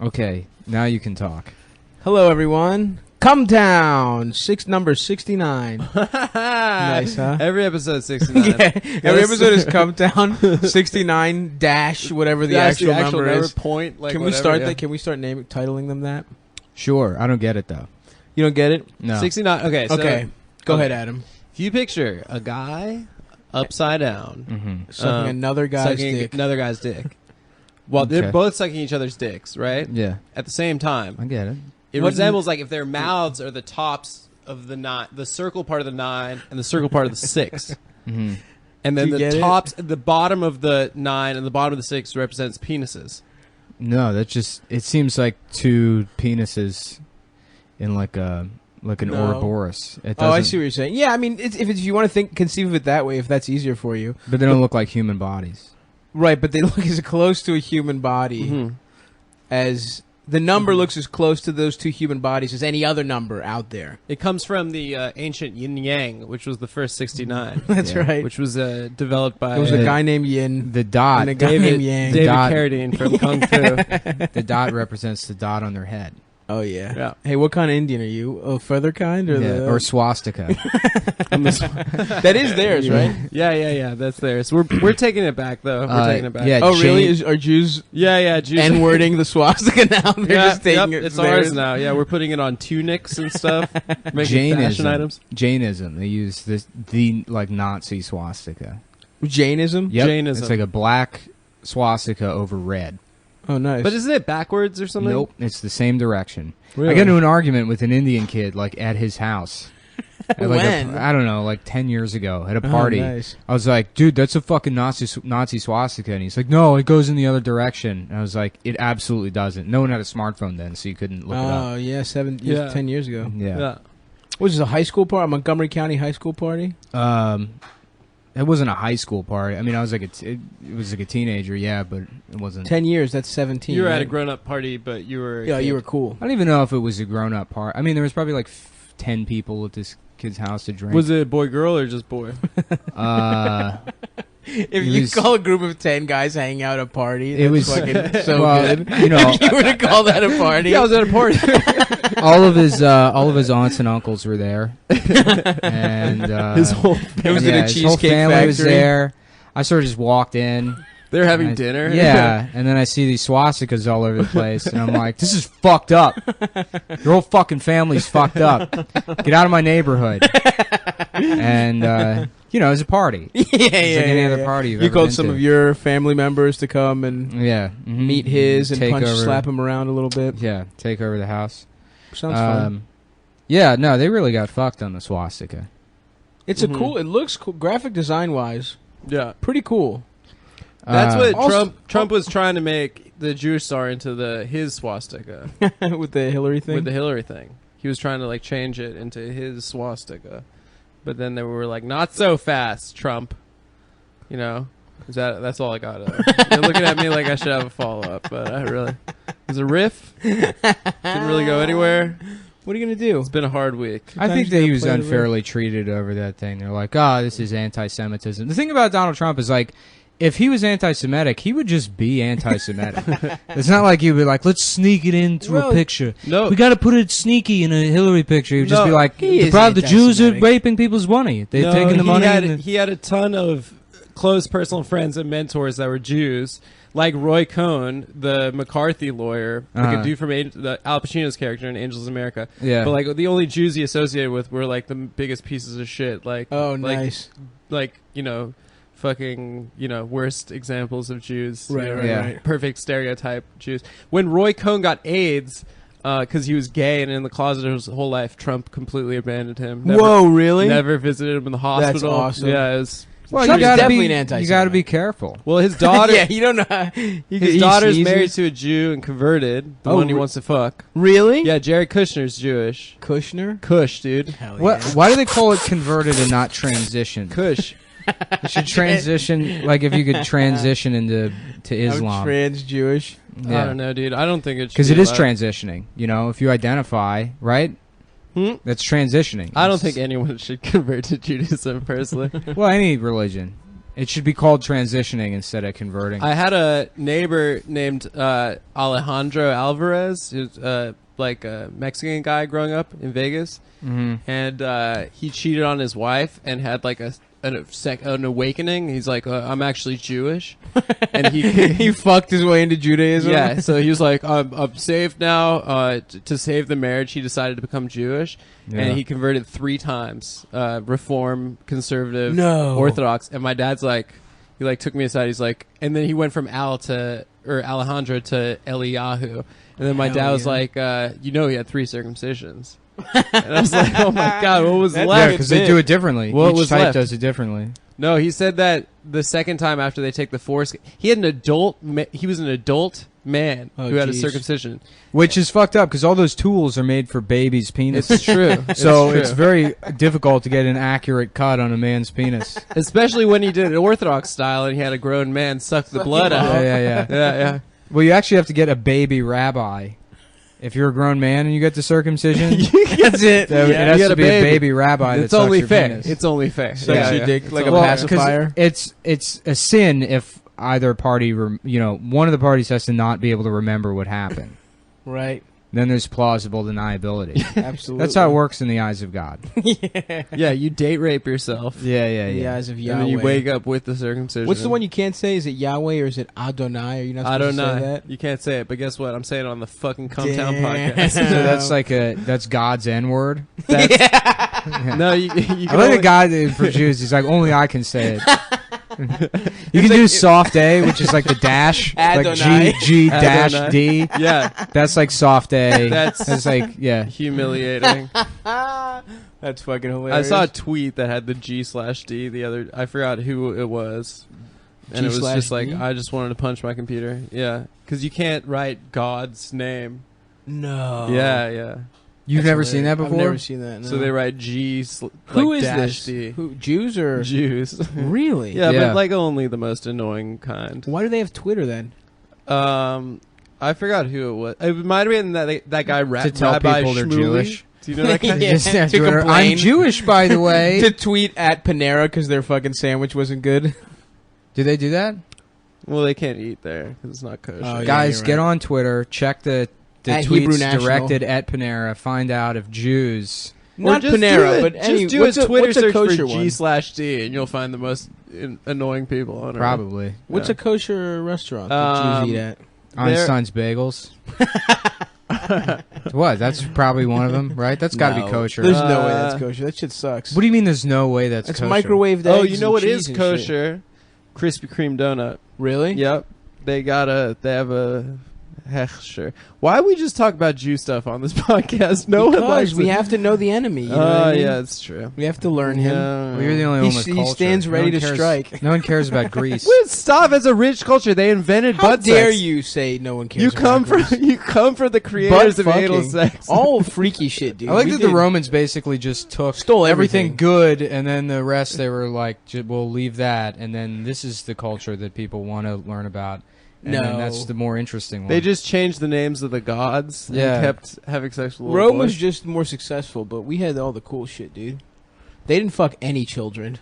Okay, now you can talk. Hello, everyone. Cum Town, number 69. Nice, huh? Every episode 69. Yeah, every episode is Cum Town 69 dash whatever the actual number is. Point. Like Can we start that? Can we start titling them that? Sure, I don't get it though. You don't get it? No. 69. Okay. So, Okay, go ahead, Adam. If you picture a guy upside down, Sucking another guy's dick. another guy's dick. Well, they're both sucking each other's dicks, right? Yeah, At the same time. I get it. It resembles like if their mouths are the tops of the nine, the circle part of the 9 and the circle part of the 6. Mm-hmm. And then Do you the get tops, the bottom of the 9 and the bottom of the 6 represents penises. No, that's just. It seems like two penises in like an Ouroboros. It Oh, I doesn't- see what you're saying. Yeah, I mean, if you want to conceive of it that way, if that's easier for you. But they don't look like human bodies. Right, but they look as close to a human body as... The number looks as close to those two human bodies as any other number out there. It comes from the ancient yin yang, which was the first 69. That's Yeah. right. Which was developed by There was a guy named Yin The dot. and a guy named Yang. David Dot. Carradine from Kung Fu. The dot represents the dot on their head. Oh, yeah. Yeah. Hey, what kind of Indian are you? Oh, feather kind? Or swastika. That is theirs, right? Yeah. That's theirs. We're taking it back though. We're taking it back. yeah. Oh, really? Jane- Are Jews Yeah. Jews. N-wording the swastika now? They're just taking it. It's theirs. ours now. Yeah, we're putting it on tunics and stuff. Making Jainism. fashion items. Jainism. They use the Nazi swastika. Jainism? Yep. Jainism. It's like a black swastika over red. Oh, nice. But isn't it backwards or something? Nope, it's the same direction. Really? I got into an argument with an Indian kid, like, at his house. When? I don't know, like 10 years ago, at a party. Oh, nice. I was like, dude, that's a fucking Nazi swastika. And he's like, no, it goes in the other direction. And I was like, it absolutely doesn't. No one had a smartphone then, so you couldn't look it Oh, up. yeah, 10 years ago. Yeah. Was this a high school party? A Montgomery County high school party? It wasn't a high school party. I mean, I was like, it was like a teenager, yeah, but it wasn't. 10 years, that's 17. You were at right? a grown-up party, but you were. Yeah, you were cool. I don't even know if it was a grown-up party. I mean, there was probably like 10 people at this kid's house to drink. Was it boy, girl, or just boy? If you call a group of 10 guys hanging out at a party, It was fucking so well, good. you know, You were to call that a party? Yeah, I was at a party. all of his aunts and uncles were there, and His whole. It was in a his whole Cheesecake family was Factory. there. I sort of just walked in. They're having and dinner. Yeah, and then I see these swastikas all over the place, and I'm like, this is fucked up. Your whole fucking family's fucked up. Get out of my neighborhood. And it was a party. Yeah, It's like any other party you've You ever called been some to. of your family members to come and Yeah, meet his and Take over. slap him around a little bit. Yeah, take over the house. Sounds fun. Yeah, no, they really got fucked on the swastika. It's a cool. It looks cool, graphic design wise. Yeah. Pretty cool. That's what Also- Trump was trying to make the Jewish star into his swastika With the Hillary thing. with the Hillary thing. He was trying to like change it into his swastika, but then they were like, "Not so fast, Trump." You know, that's all I got. You're looking at me like I should have a follow up, but I really it was a riff. Didn't really go anywhere. What are you gonna do? It's been a hard week. I think Sometimes that you he gotta was play the unfairly treated over that thing. They're like, this is anti-Semitism. The thing about Donald Trump is like, if he was anti-Semitic, he would just be anti-Semitic. It's not like he would be like, let's sneak it into a picture. No, We got to put it sneaky in a Hillary picture. He would just No, be like, he is the Jews are anti-Semitic. raping people's money. They've taken the money. He had a ton of close personal friends and mentors that were Jews, like Roy Cohn, the McCarthy lawyer, like a dude from the Al Pacino's character in Angels of America. Yeah. But like the only Jews he associated with were like the biggest pieces of shit. Like Nice. like fucking worst examples of Jews. Right, Yeah. Perfect stereotype Jews. When Roy Cohn got AIDS. Because he was gay and in the closet his whole life, Trump completely abandoned him. Whoa, really? Never visited him in the hospital. awesome. Yeah, it was. Well, Trump's you gotta definitely be, an anti-Semite. You got to be careful. Well, his daughter. Yeah, you don't know. His daughter's married to a Jew and converted. The one he wants to fuck. Really? Yeah, Jared Kushner's Jewish. Kushner. Kush, dude. Hell What? yeah. Why do they call it converted and not transition? Kush. You should transition, like if you could transition to Islam. I'm trans Jewish. I don't know, dude. I don't think it should. Because be it is allowed. transitioning. You know, if you identify, right? That's transitioning. I don't think anyone should convert to Judaism, personally. Well, any religion. It should be called transitioning instead of converting. I had a neighbor named Alejandro Alvarez, who's like a Mexican guy growing up in Vegas, and he cheated on his wife and had like an awakening. He's like, I'm actually Jewish, and he fucked his way into Judaism. Yeah, so he was like, I'm saved now. To save the marriage, he decided to become Jewish, and he converted 3 times: Reform, Conservative, Orthodox. And my dad's like, he like took me aside. He's like, and then he went from Alejandro to Eliyahu, and then my dad was like, he had 3 circumcisions. And I was like, oh my god, what was left? Yeah, because they do it differently. What Each was type left? does it differently. No, he said that the second time after they take the foreskin, he had an adult. He was an adult man who had a circumcision, Which is fucked up because all those tools are made for babies' penises. It's true. So it's very difficult to get an accurate cut on a man's penis. Especially when he did it Orthodox style and he had a grown man suck the blood out. Yeah. Well, you actually have to get a baby rabbi. If you're a grown man and you get the circumcision, That's it. it has to be a baby rabbi. It's that sucks only your fair. penis. It's only fair. Sucks your dick like a Well, 'cause pacifier. It's a sin if either party, one of the parties has to not be able to remember what happened. Right. Then there's plausible deniability. Absolutely. That's how it works in the eyes of God. Yeah, you date rape yourself. Yeah. In the eyes of Yahweh. And then you wake up with the circumcision. What's the one you can't say? Is it Yahweh or is it Adonai? Are you not I supposed don't to say know. that? You can't say it, but guess what? I'm saying it on the fucking Cum Town Damn. podcast. So that's like that's God's N-word. Yeah. No, you I can like only, the guy that for Jews. He's like, only I can say it. You can do soft A, which is like the dash, like Adonai. G dash Adonai. D. Yeah, That's like soft A. That's like humiliating. That's fucking I hilarious. saw a tweet that had the G/D the other. I forgot who it was, and it was just like, G/D? I just wanted to punch my computer. Yeah, because you can't write God's name. No. Yeah. You've never seen that before? I've never seen that. No. So they write Who is dash this? D. Who, Jews or Jews. really? Yeah, Yeah. but like only the most annoying kind. Why do they have Twitter then? I forgot who it was. It might have been that guy To tell Rabbi people they're Shmuley. Jewish. Do you know that guy? Yeah. Just To Twitter, complain. I'm Jewish, by the way. To tweet at Panera because their fucking sandwich wasn't good. Do they do that? Well, they can't eat there because it's not kosher. Oh, yeah. Guys, you're get right. on Twitter. Check the At Hebrew tweets National. directed at Panera. Find out if Jews. Not just Panera, do it. but any. just do what's a Twitter what's a search kosher for one? G/D, and you'll find the most annoying people on earth. Probably. What's Yeah. a kosher restaurant that Jews eat at? Einstein's Bagels. What? That's probably one of them, right? That's got to No. be kosher. There's no way that's kosher. That shit sucks. What do you mean there's no way that's It's kosher? microwaved Oh, eggs you know and what cheese is and shit. kosher? Krispy Kreme donut. Really? Yep. They have a hechsher. Why we just talk about Jew stuff on this podcast? No one likes Because we it. have to know the enemy. You know what Oh, I mean? yeah, it's true. We have to learn him. Yeah. Well, you're the only one with He culture. stands No ready one to cares- strike. No one cares about Greece. Wait, stop! As a rich culture, they invented How butt dare sex. you say no one cares? You about come from Greece? you come from the creators of Butt anal fucking. sex. All freaky shit, dude. I like We that the did- Romans basically just Stole everything everything. good, and then the rest they were like, we'll leave that, and then this is the culture that people want to learn about. And then No. that's the more interesting one. They just changed the names of the gods Yeah. and kept having sex with little Rome boys. was just more successful, but we had all the cool shit, dude. They didn't fuck any children.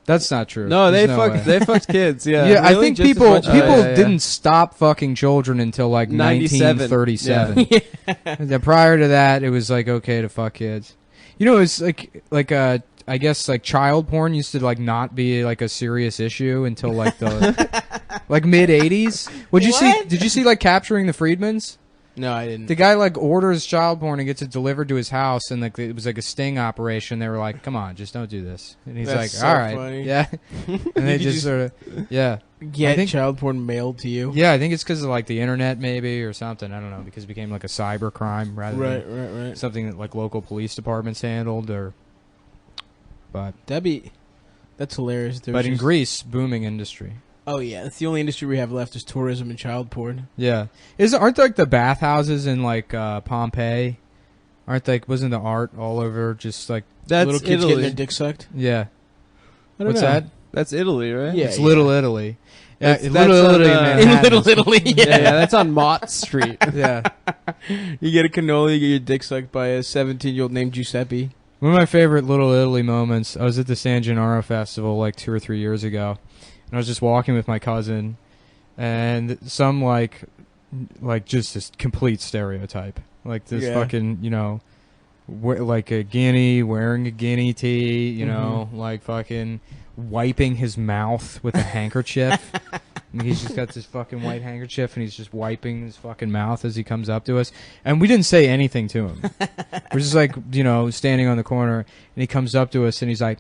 That's not true. No, There's they way. fucked. They fucked kids. Yeah, Yeah, I Really? think Just as people much as- yeah. didn't stop fucking children until like 97. 1937. Yeah, prior to that, it was like okay to fuck kids. You know, it's like I guess like child porn used to like not be like a serious issue until like the like mid 80s. Did you see like Capturing the Freedmans? No, I didn't. The guy like orders child porn and gets it delivered to his house, and like it was like a sting operation. They were like, "Come on, just don't do this." And he's That's like, so "All right, funny. yeah." And they You just just- sort of, yeah. Get I think- child porn mailed to you. Yeah, I think it's because of like the internet, maybe, or something. I don't know, because it became like a cyber crime rather than Right. something that like local police departments handled. But That's hilarious. There but was in just- Greece, booming industry. Oh yeah, that's the only industry we have left is tourism and child porn. Yeah, aren't like the bathhouses in like Pompeii? Wasn't the art all over just like That's Little kids getting Italy. their dick sucked. yeah? I don't What's know. that? That's Italy, right? Yeah. It's Little Italy. Yeah, That's Little on, Italy, in Manhattan. In Little Italy, Yeah, that's on Mott Street. Yeah. You get a cannoli, you get your dick sucked by a 17-year-old named Giuseppe. One of my favorite Little Italy moments, I was at the San Gennaro Festival like 2 or 3 years ago, and I was just walking with my cousin, and some like just this complete stereotype. Like this fucking, you know, like a guinea, wearing a guinea tee, you know, like fucking wiping his mouth with a handkerchief. And he's just got this fucking white handkerchief, and he's just wiping his fucking mouth as he comes up to us. And we didn't say anything to him. We're just like, you know, standing on the corner, and he comes up to us, and he's like,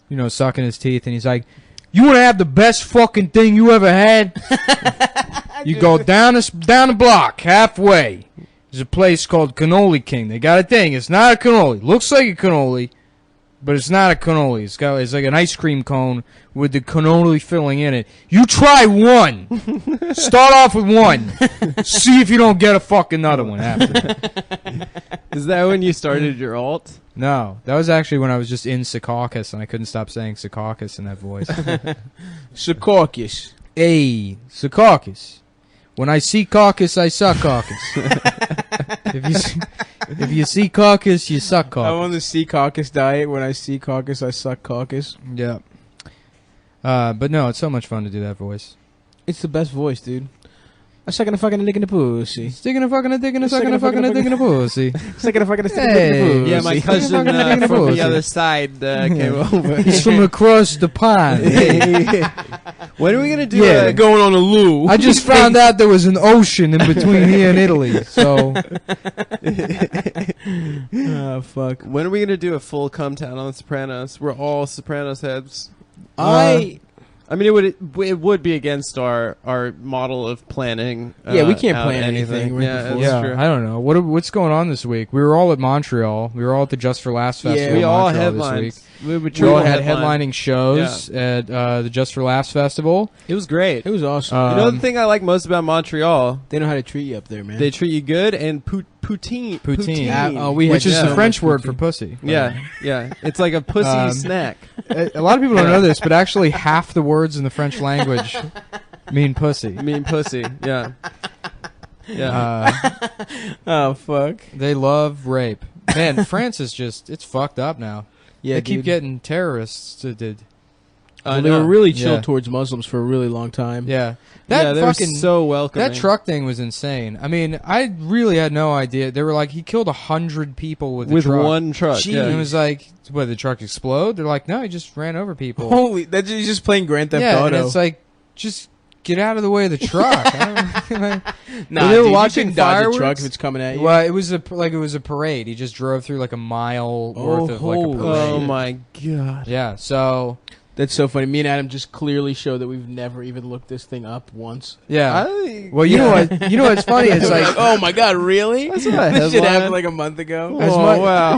you know, sucking his teeth, and he's like, "You want to have the best fucking thing you ever had? You go down the block, halfway. There's a place called Cannoli King. They got a thing. It's not a cannoli. Looks like a cannoli, but it's not a cannoli. It's like an ice cream cone with the cannoli filling in it. You try one. Start off with one. See if you don't get a fucking another one after that." Is that when you started your alt? No, that was actually when I was just in Secaucus, and I couldn't stop saying Secaucus in that voice. Secaucus. Hey, Secaucus. When I see caucus, I suck caucus. If you see caucus, you suck caucus. I'm on the sea caucus diet. When I see caucus, I suck caucus. Yeah. But no, it's so much fun to do that voice. It's the best voice, dude. I'm sucking a fucking dick in the pussy. Sticking a fucking dick in a sucking a fucking dick in a pussy. Sucking a fucking stick in Hey. the pussy. Yeah, my cousin from the other side came over. He's from across the pond. When are we gonna do? Yeah. Going on a loo. I just found out there was an ocean in between here and Italy. So, Oh, fuck. When are we gonna do a full Cum Town on The Sopranos? We're all Sopranos heads. I mean, it would be against our model of planning. Yeah, we can't out plan anything right Yeah, before. that's true. I don't know. What's going on this week? We were all at Montreal. We were all at the Just for Laughs Yeah, festival. We in all Montreal headlined. this week. We We all had headlining shows at the Just for Laughs festival. It was great. It was awesome. You know the thing I like most about Montreal? They know how to treat you up there, man. They treat you good, and poutine. Poutine. We had which is so the French much word poutine. for pussy. Yeah, yeah. It's like a pussy snack. A lot of people don't know this, but actually half the words in the French language mean pussy. Mean pussy. Yeah. Yeah. Oh, fuck. They love rape. Man, France is just—it's fucked up now. Yeah, they keep dude. getting terrorists. Well, they were really chill Yeah. towards Muslims for a really long time. Yeah, That that they fucking were so welcoming. that truck thing was insane. I mean, I really had no idea. They were like, he killed 100 people with the truck. one truck. Jeez. Yeah. And it was like, what, the truck explode? They're like, no, he just ran over people. Holy, that's just playing Grand Theft yeah, and Auto. it's like, just get out of the way of the truck. I don't know. Nah, they were dude, watching you can dodge a fireworks? truck if it's coming at you. Well, it was a parade. He just drove through like a mile worth of like a holy. parade. Oh my god. Yeah, so That's so funny. Me and Adam just clearly show that we've never even looked this thing up once. yeah. I, Well, you know what? You know what's funny? It's We're like, oh my god, really? That's not a This shit headline. happened like a month ago. As oh much- wow.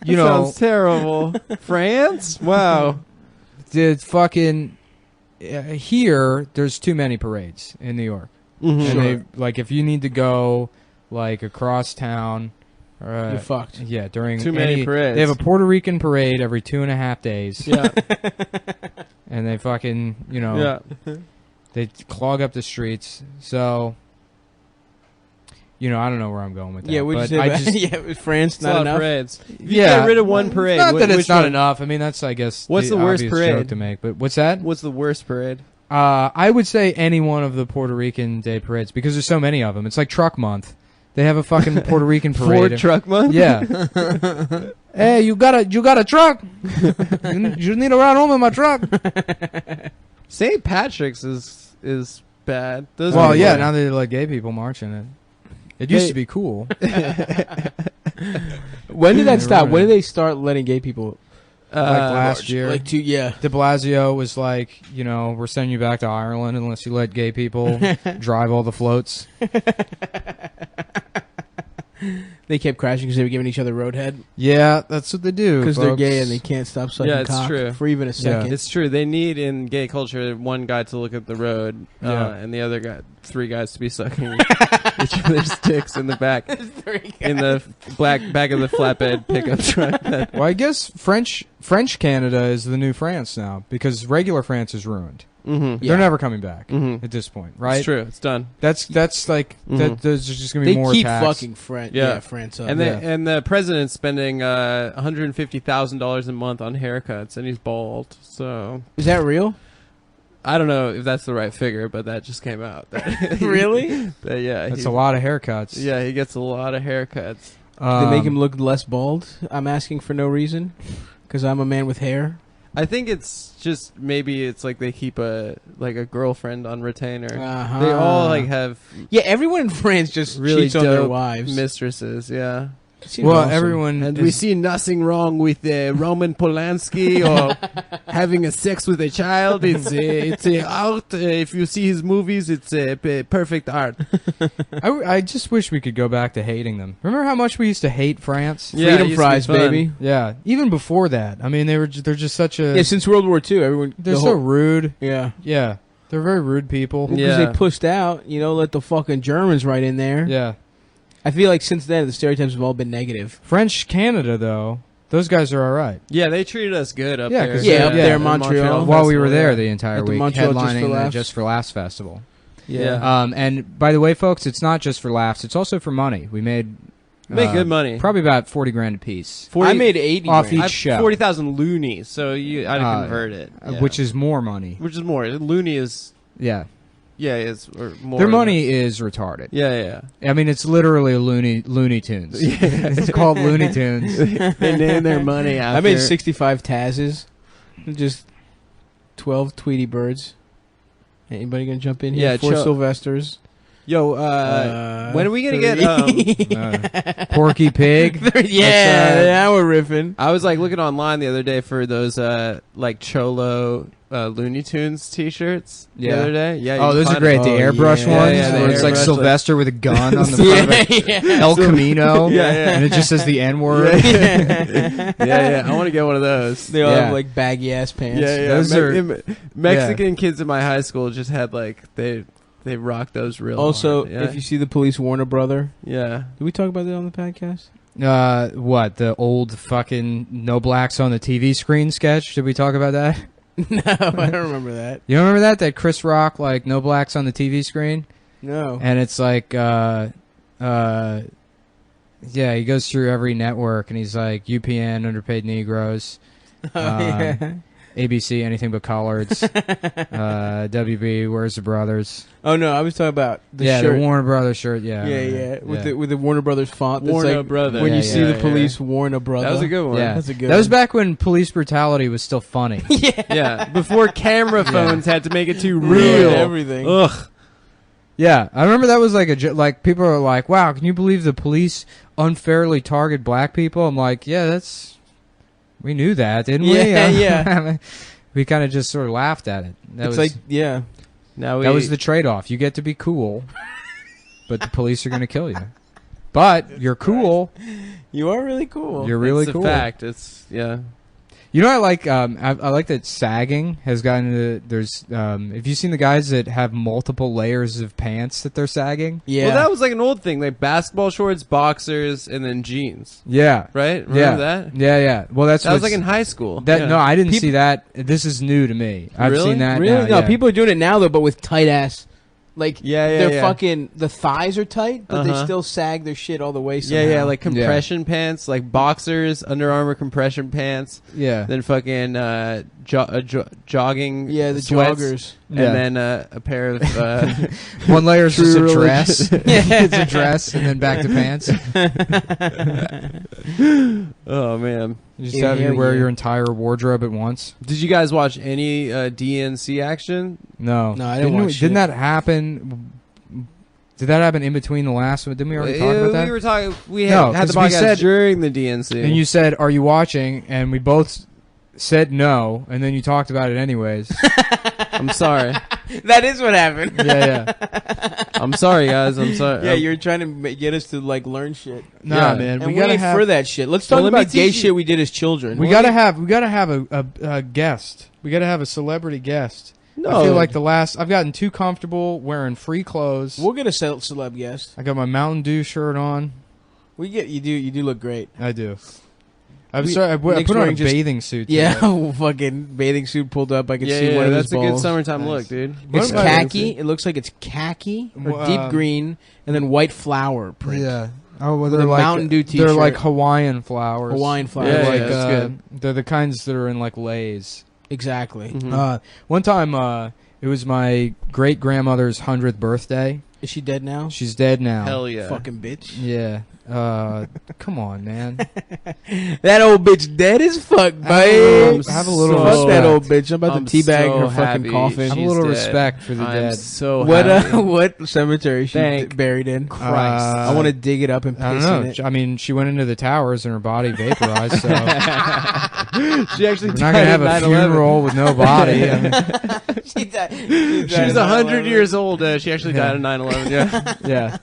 you That know, sounds terrible. France? Wow. the fucking here. There's too many parades in New York. Mhm. And Sure. they, like, if you need to go like across town, You're fucked. yeah, during Too many any- parades. They have a Puerto Rican parade every 2.5 days, Yeah. and they fucking, you know, Yeah. they clog up the streets. So, you know, I don't know where I'm going with that. Yeah, we but just, I just yeah, with France, It's a not lot enough. of parades. If you yeah, get rid of one parade. Not that which it's not one? enough. I mean, that's, I guess, What's the worst obvious parade? joke to make. But what's that? What's the worst parade? I would say any one of the Puerto Rican Day parades because there's so many of them. It's like Truck Month. They have a fucking Puerto Rican parade. Ford Truck Month? Yeah. Hey, you got a truck? you need to ride home in my truck. St. Patrick's is bad. Those Well, are yeah. bad. Now they let gay people march in it. It used to be cool. When did that stop? Right. When did they start letting gay people? Like last year. Like yeah. De Blasio was like, you know, we're sending you back to Ireland unless you let gay people drive all the floats. They kept crashing because they were giving each other roadhead Yeah, that's what they do. because they're folks. gay and they can't stop sucking Yeah, it's cock true. for even a second. It's true. They need in gay culture one guy to look at the road, Yeah. and the other guy, 3 guys to be sucking each other's dicks in the back, in the back of the flatbed pickup truck. Well, I guess French Canada is the new France now because regular France is ruined. Mm-hmm. Yeah. They're never coming back Mm-hmm. at this point, right? It's true. It's done. That's like Mhm. that. There's just gonna be They more keep attacks. fucking France. Yeah. Yeah, France up. And Yeah. and the president's spending $150,000 a month on haircuts, and he's bald. So Is that real? I don't know if that's the right figure, but that just came out. Really? Yeah, That's a lot of haircuts. Yeah, he gets a lot of haircuts. They make him look less bald. I'm asking for no reason, because I'm a man with hair. I think it's just maybe it's like they keep a girlfriend on retainer. Uh-huh. They all like have Yeah, everyone in France just really cheats on their dope wives. mistresses. Yeah. Seems Well, awesome. everyone. And is- we see nothing wrong with Roman Polanski or having a sex with a child. It's art. If you see his movies, it's perfect art. I just wish we could go back to hating them. Remember how much we used to hate France? Yeah, it Freedom used to be fries, fun. baby. Yeah, even before that. I mean, they're just such a. Yeah, since World War II, everyone. they're the so whole- rude. Yeah. Yeah, they're very rude people. Because Yeah. they pushed out, let the fucking Germans right in there. Yeah. I feel like since then, the stereotypes have all been negative. French Canada though, those guys are all right. Yeah, they treated us good up Yeah, there. 'cause Yeah, up there in in Montreal. While we were Festival, there yeah. the entire At the week, Montreal Just for headlining the Laughs. Just for Laughs festival. Yeah. And by the way, folks, it's not just for laughs; it's also for money. We made Make good money. probably about 40 grand a piece, 40, I made 80 off grand. each show. 40,000 loonies, so I'd convert it. Yeah. which is more money. Which is more. Looney is Yeah, is or more. their money is retarded. Yeah. I mean, it's literally Looney Tunes. It's called Looney Tunes. They name their money after. I made 65 Tazes. Just 12 Tweety Birds. Anybody gonna jump in here? Yeah, 4 Sylvesters. Yo, when are we gonna get? Porky Pig. Yeah, we're riffing. I was like looking online the other day for those like Cholo Looney Tunes T-shirts. Yeah. The other day. Yeah. Oh, you those are find great. The Oh, airbrush yeah. ones, Yeah, the where it's like airbrush, Sylvester with a gun on the front of it. El Camino. Yeah. And it just says the N word. Yeah. I want to get one of those. They all Yeah. have like baggy ass pants. Yeah. Those are- Mexican kids in my high school just had like they rocked those real Also, hard. Yeah. if you see the police warn a brother. Yeah. Did we talk about that on the podcast? What? The old fucking No Blacks on the TV screen sketch? Did we talk about that? No, I don't remember that. You don't remember that? That Chris Rock, like, No Blacks on the TV screen? No. And it's like, yeah, he goes through every network and he's like, UPN, underpaid Negroes. Yeah. ABC, anything but collards. WB, Where's the Brothers? Oh no, I was talking about the yeah, shirt. the Warner Brothers shirt. Yeah, Yeah. With the Warner Brothers font. That's Warner like Brother. when Yeah, you see yeah, the police warn a brother. That was a good one. yeah. That's a good That was one. back when police brutality was still funny. Yeah. Before camera phones had to make it too Real. real. Everything. Ugh. Yeah, I remember that was like like people are like, "Wow, can you believe the police unfairly target black people?" I'm like, "Yeah, we knew that, didn't we?" Yeah, yeah. We kind of just sort of laughed at it. It's like, yeah. Now that was the trade-off. You get to be cool, but the police are going to kill you. But you're cool. You are really cool. You're really it's cool. a fact. It's You know, I like that sagging has gotten to. There's have you seen the guys that have multiple layers of pants that they're sagging? Yeah. Well, that was like an old thing, like basketball shorts, boxers, and then jeans. Yeah. Right? Remember Yeah. that? Yeah. Well, that That was like in high school. Yeah. No, I didn't see that. This is new to me. I've Really? seen that. Really? now, No, people are doing it now though, but with tight ass. Like they're fucking the thighs are tight, but they still sag their shit all the way. Somehow. Yeah, like compression pants, like boxers, Under Armour compression pants. Yeah. Then fucking jogging. Yeah, the sweats, joggers. and Yeah. then a pair of. One layer is just a True dress. It's a dress, and then back to pants. Oh man! You just have you hell wear yeah. your entire wardrobe at once. Did you guys watch any DNC action? No, No, I didn't watch Didn't shit. that happen? Did that happen in between the last one? Didn't we already talk about that? We were talking. We No, had the 'cause we podcast said- during the DNC. And you said, "Are you watching?" And we both said no, and then you talked about it anyways. I'm sorry. That is what happened. yeah. I'm sorry, guys. I'm sorry. Yeah, you're trying to get us to like learn shit. Nah, Yeah. man. And We we gotta ain't have. for that shit. Let's Well, talk let me about gay teach you- shit we did as children. We gotta have a guest. We gotta have a celebrity guest. No. I feel like I've gotten too comfortable wearing free clothes. We'll get a celeb guest. I got my Mountain Dew shirt on. You do look great. I do. I'm We- sorry. I Nick's put on a wearing just- bathing suit. Yeah, today. fucking bathing suit pulled up. I can Yeah, see one of his that's a good balls. summertime Nice. look, dude. It's What about- khaki. It looks like it's khaki or Well, deep green, and then white flower print. Yeah. Oh, well, With they're a like Mountain Dew They're t-shirt. like Hawaiian flowers. Hawaiian flowers. Yeah, They're yeah, like that's good. they're the kinds that are in like Lay's. Exactly. Mhm. One time, it was my great grandmother's 100th birthday. Is she dead now? She's dead now. Hell yeah. Fucking bitch. Yeah. Come on, man. That old bitch dead as fuck, Have babe. a little Fuck respect. that old bitch. I'm about I'm to teabag so her fucking happy coffin. Have a she's little dead. respect for the I'm dead. so What happy. what cemetery is she Thank buried in? Christ. I want to dig it up and I don't piss in know. it. I mean, she went into the towers and her body vaporized, so we're She actually not going to have a funeral with no body. I mean, She died. She was 100 years old. She actually died in 9/11. Yeah. yeah.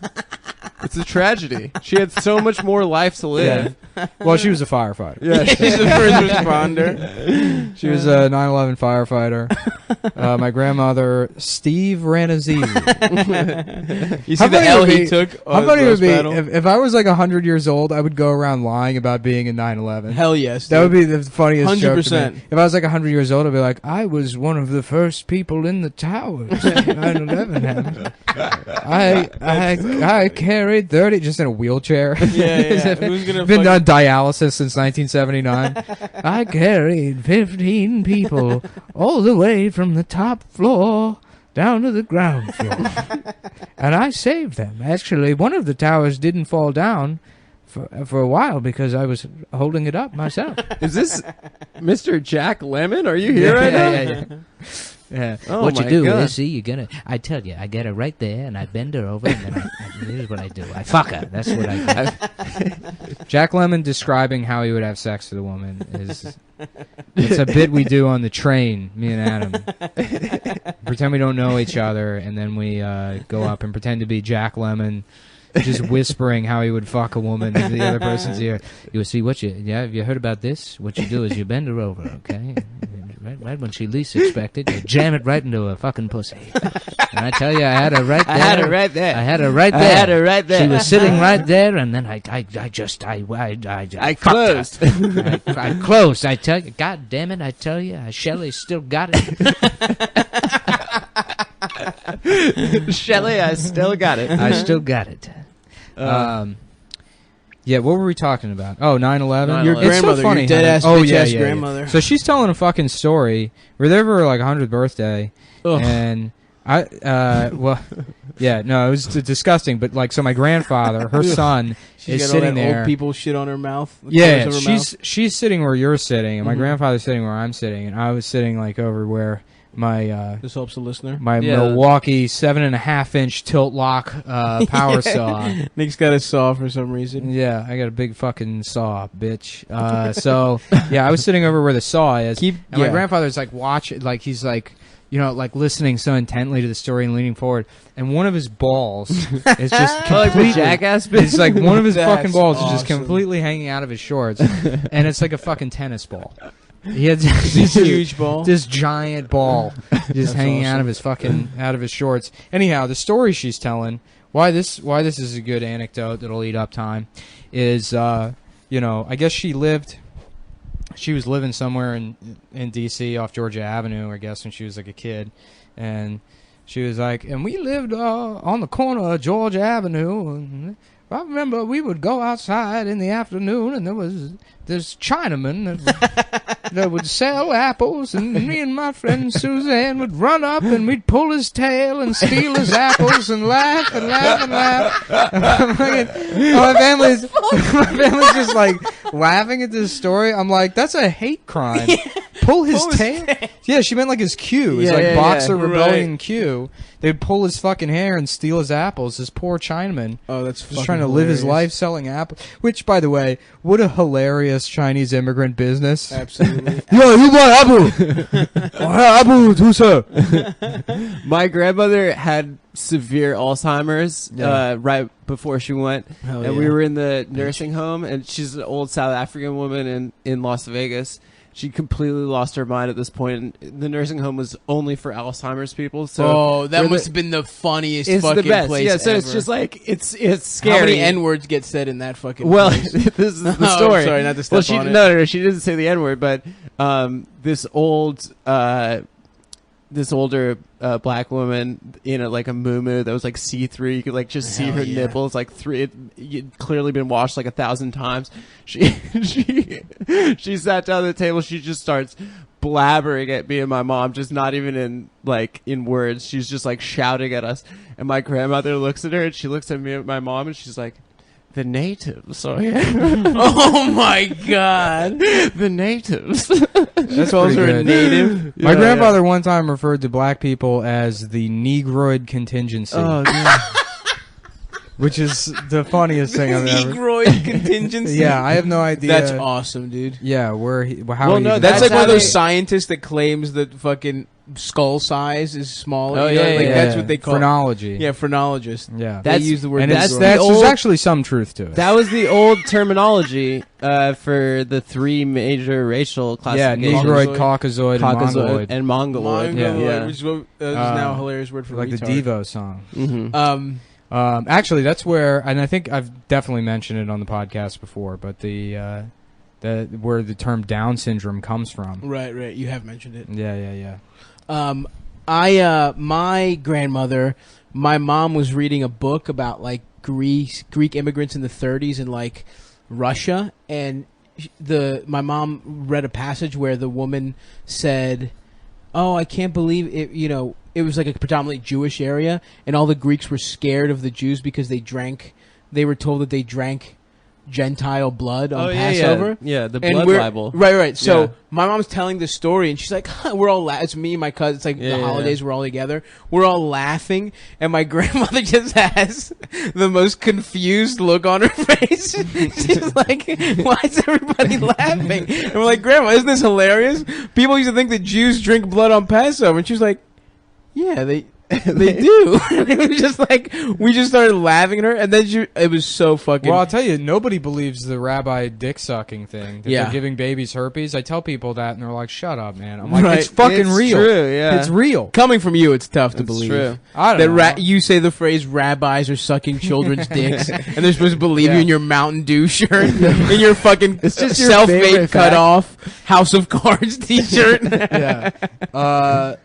It's a tragedy. She had so much more life to live. Well, she was a firefighter. Yeah. She's the first responder. She was a 9/11 firefighter. My grandmother, Steve Ranazzi. You How see the funny L would he be- took? How funny it would roast be battle? if I was like 100 years old, I would go around lying about being in 9/11. Hell yes. That would dude. be the funniest joke to 100%. me. If I was like 100 years old, I'd be like, I was one of the first people in the towers. 9/11 happened. I carried 30 just in a wheelchair. Yeah. Who's gonna Been fucking- on dialysis since 1979. I carried 15 people all the way from the top floor down to the ground floor. And I saved them. Actually, one of the towers didn't fall down for a while because I was holding it up myself. Is this Mr. Jack Lemmon? Are you here right now? Yeah. Oh What you my do God. is, see, you're gonna. I tell you, I get her right there, and I bend her over, and then here's what I do. I fuck her. That's what I do. Jack Lemmon describing how he would have sex with a woman is it's a bit we do on the train, me and Adam. Pretend we don't know each other, and then we go up and pretend to be Jack Lemmon, just whispering how he would fuck a woman into the other person's ear. You see have you heard about this? What you do is you bend her over, okay? Right when she least expected, you jam it right into her fucking pussy. And I tell you, I had her right there. I had her right there. I had her right there. I had her right there. She was sitting right there, and then I closed. I closed. I tell you, God damn it! I tell you, Shelley still got it. Shelley, I still got it. I still got it. Yeah, what were we talking about? Oh, 9/11? Your It's so grandmother, funny your dead ass how- bitch ass grandmother. So she's telling a fucking story. We're there for her like 100th birthday, and it was disgusting. But like, so my grandfather, her son, She's is got all sitting that there. old people shit on her mouth. the Yeah, corners of her she's sitting where you're sitting, and my Mhm. grandfather's sitting where I'm sitting, and I was sitting like over where my mouth. This helps the listener. Yeah. Milwaukee 7.5-inch tilt lock power saw. Nick's got a saw for some reason. Yeah, I got a big fucking saw, bitch. So yeah, I was sitting over where the saw is, and my grandfather's like like he's like, you know, like listening so intently to the story and leaning forward, and one of his balls is just Like the completely. jackass It's like one of his That's fucking balls is just awesome. completely hanging out of his shorts, and it's like a fucking tennis ball. He had This huge ball. this giant ball just That's hing out awesome. of his fucking out of his shorts. Anyhow, the story she's telling, why this is a good anecdote that'll eat up time, is I guess she was living somewhere in D.C. off Georgia Avenue, I guess, when she was like a kid, and she was like, and we lived on the corner of Georgia Avenue. And I remember we would go outside in the afternoon, and there was this Chinaman that would sell apples, and me and my friend Suzanne would run up, and we'd pull his tail and steal his apples and laugh and laugh and laugh. And my family's just like laughing at this story. I'm like, that's a hate crime. Pull his tail? Yeah, she meant like his cue. His boxer rebellion cue. They'd pull his fucking hair and steal his apples. This poor Chinaman. Oh, that's Just trying to live his life selling apples. Which, by the way, what a hilarious Chinese immigrant business. Absolutely. Yo, you want apple? Apple, too, sir. My grandmother had severe Alzheimer's Yeah. right before she went, Hell and yeah. we were in the nursing home, and she's an old South African woman in Las Vegas. She completely lost her mind at this point. And the nursing home was only for Alzheimer's people. So that we're must have been the funniest it's fucking the best. place Yeah, so ever. it's just like it's scary. How many N-words get said in that fucking Well, place? this is the Oh, story. sorry, not to step Well, she on it. no, she didn't say the N word, but this old this older black woman in like a muumuu that was like see-through. You could like just see her nipples, like you'd clearly been washed like 1,000 times. She sat down at the table. She just starts blabbering at me and my mom, just not even in words. She's just like shouting at us. And my grandmother looks at her and she looks at me and my mom and she's like, "The natives are here." Oh my god. The natives. That's also a native. My grandfather one time referred to black people as the Negroid contingency. Oh, yeah. Which is the funniest thing I've ever. Negroid contingency. Yeah, I have no idea. That's awesome, dude. Yeah, That's like one of those scientists that claims that fucking skull size is smaller. Oh, That's what they call phrenology. Yeah, phrenologist. Yeah, they use the word. And that's there's actually some truth to it. That was the old terminology for the three major racial classifications. Yeah, Negroid, Caucasoid, and Mongoloid. Mongoloid, which is now a hilarious word for like retard. the Devo song. Mm-hmm. Actually, that's where, and I think I've definitely mentioned it on the podcast before, but where the term Down syndrome comes from. Right. You have mentioned it. Yeah. My grandmother, my mom was reading a book about like Greek immigrants in the 30s in like Russia, and my mom read a passage where the woman said, "Oh, I can't believe it, it was like a predominantly Jewish area, and all the Greeks were scared of the Jews because they were told that they drank Gentile blood on Passover." Yeah, the blood libel. Right. So my mom's telling this story, and she's like, we're all it's me and my cousin. It's like the holidays, we're all together. We're all laughing, and my grandmother just has the most confused look on her face. She's like, why is everybody laughing? And we're like, Grandma, isn't this hilarious? People used to think that Jews drink blood on Passover. And she's like, yeah, they do. It was just like, we just started laughing at her, and then it was so fucking... Well, I'll tell you, nobody believes the rabbi dick-sucking thing. That they're giving babies herpes. I tell people that, and they're like, shut up, man. I'm like, it's fucking real. It's true, yeah. It's real. Coming from you, it's tough to believe. True. I don't know. You say the phrase, rabbis are sucking children's dicks, and they're supposed to believe you in your Mountain Dew shirt, in your fucking self-made cut-off House of Cards t-shirt. Yeah.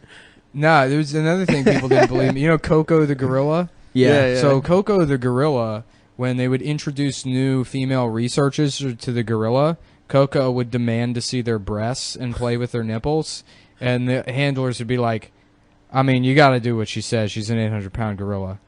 No, there was another thing people didn't believe me. You know Coco the gorilla? Yeah. So Coco the gorilla, when they would introduce new female researchers to the gorilla, Coco would demand to see their breasts and play with their nipples, and the handlers would be like, I mean, you got to do what she says. She's an 800-pound gorilla.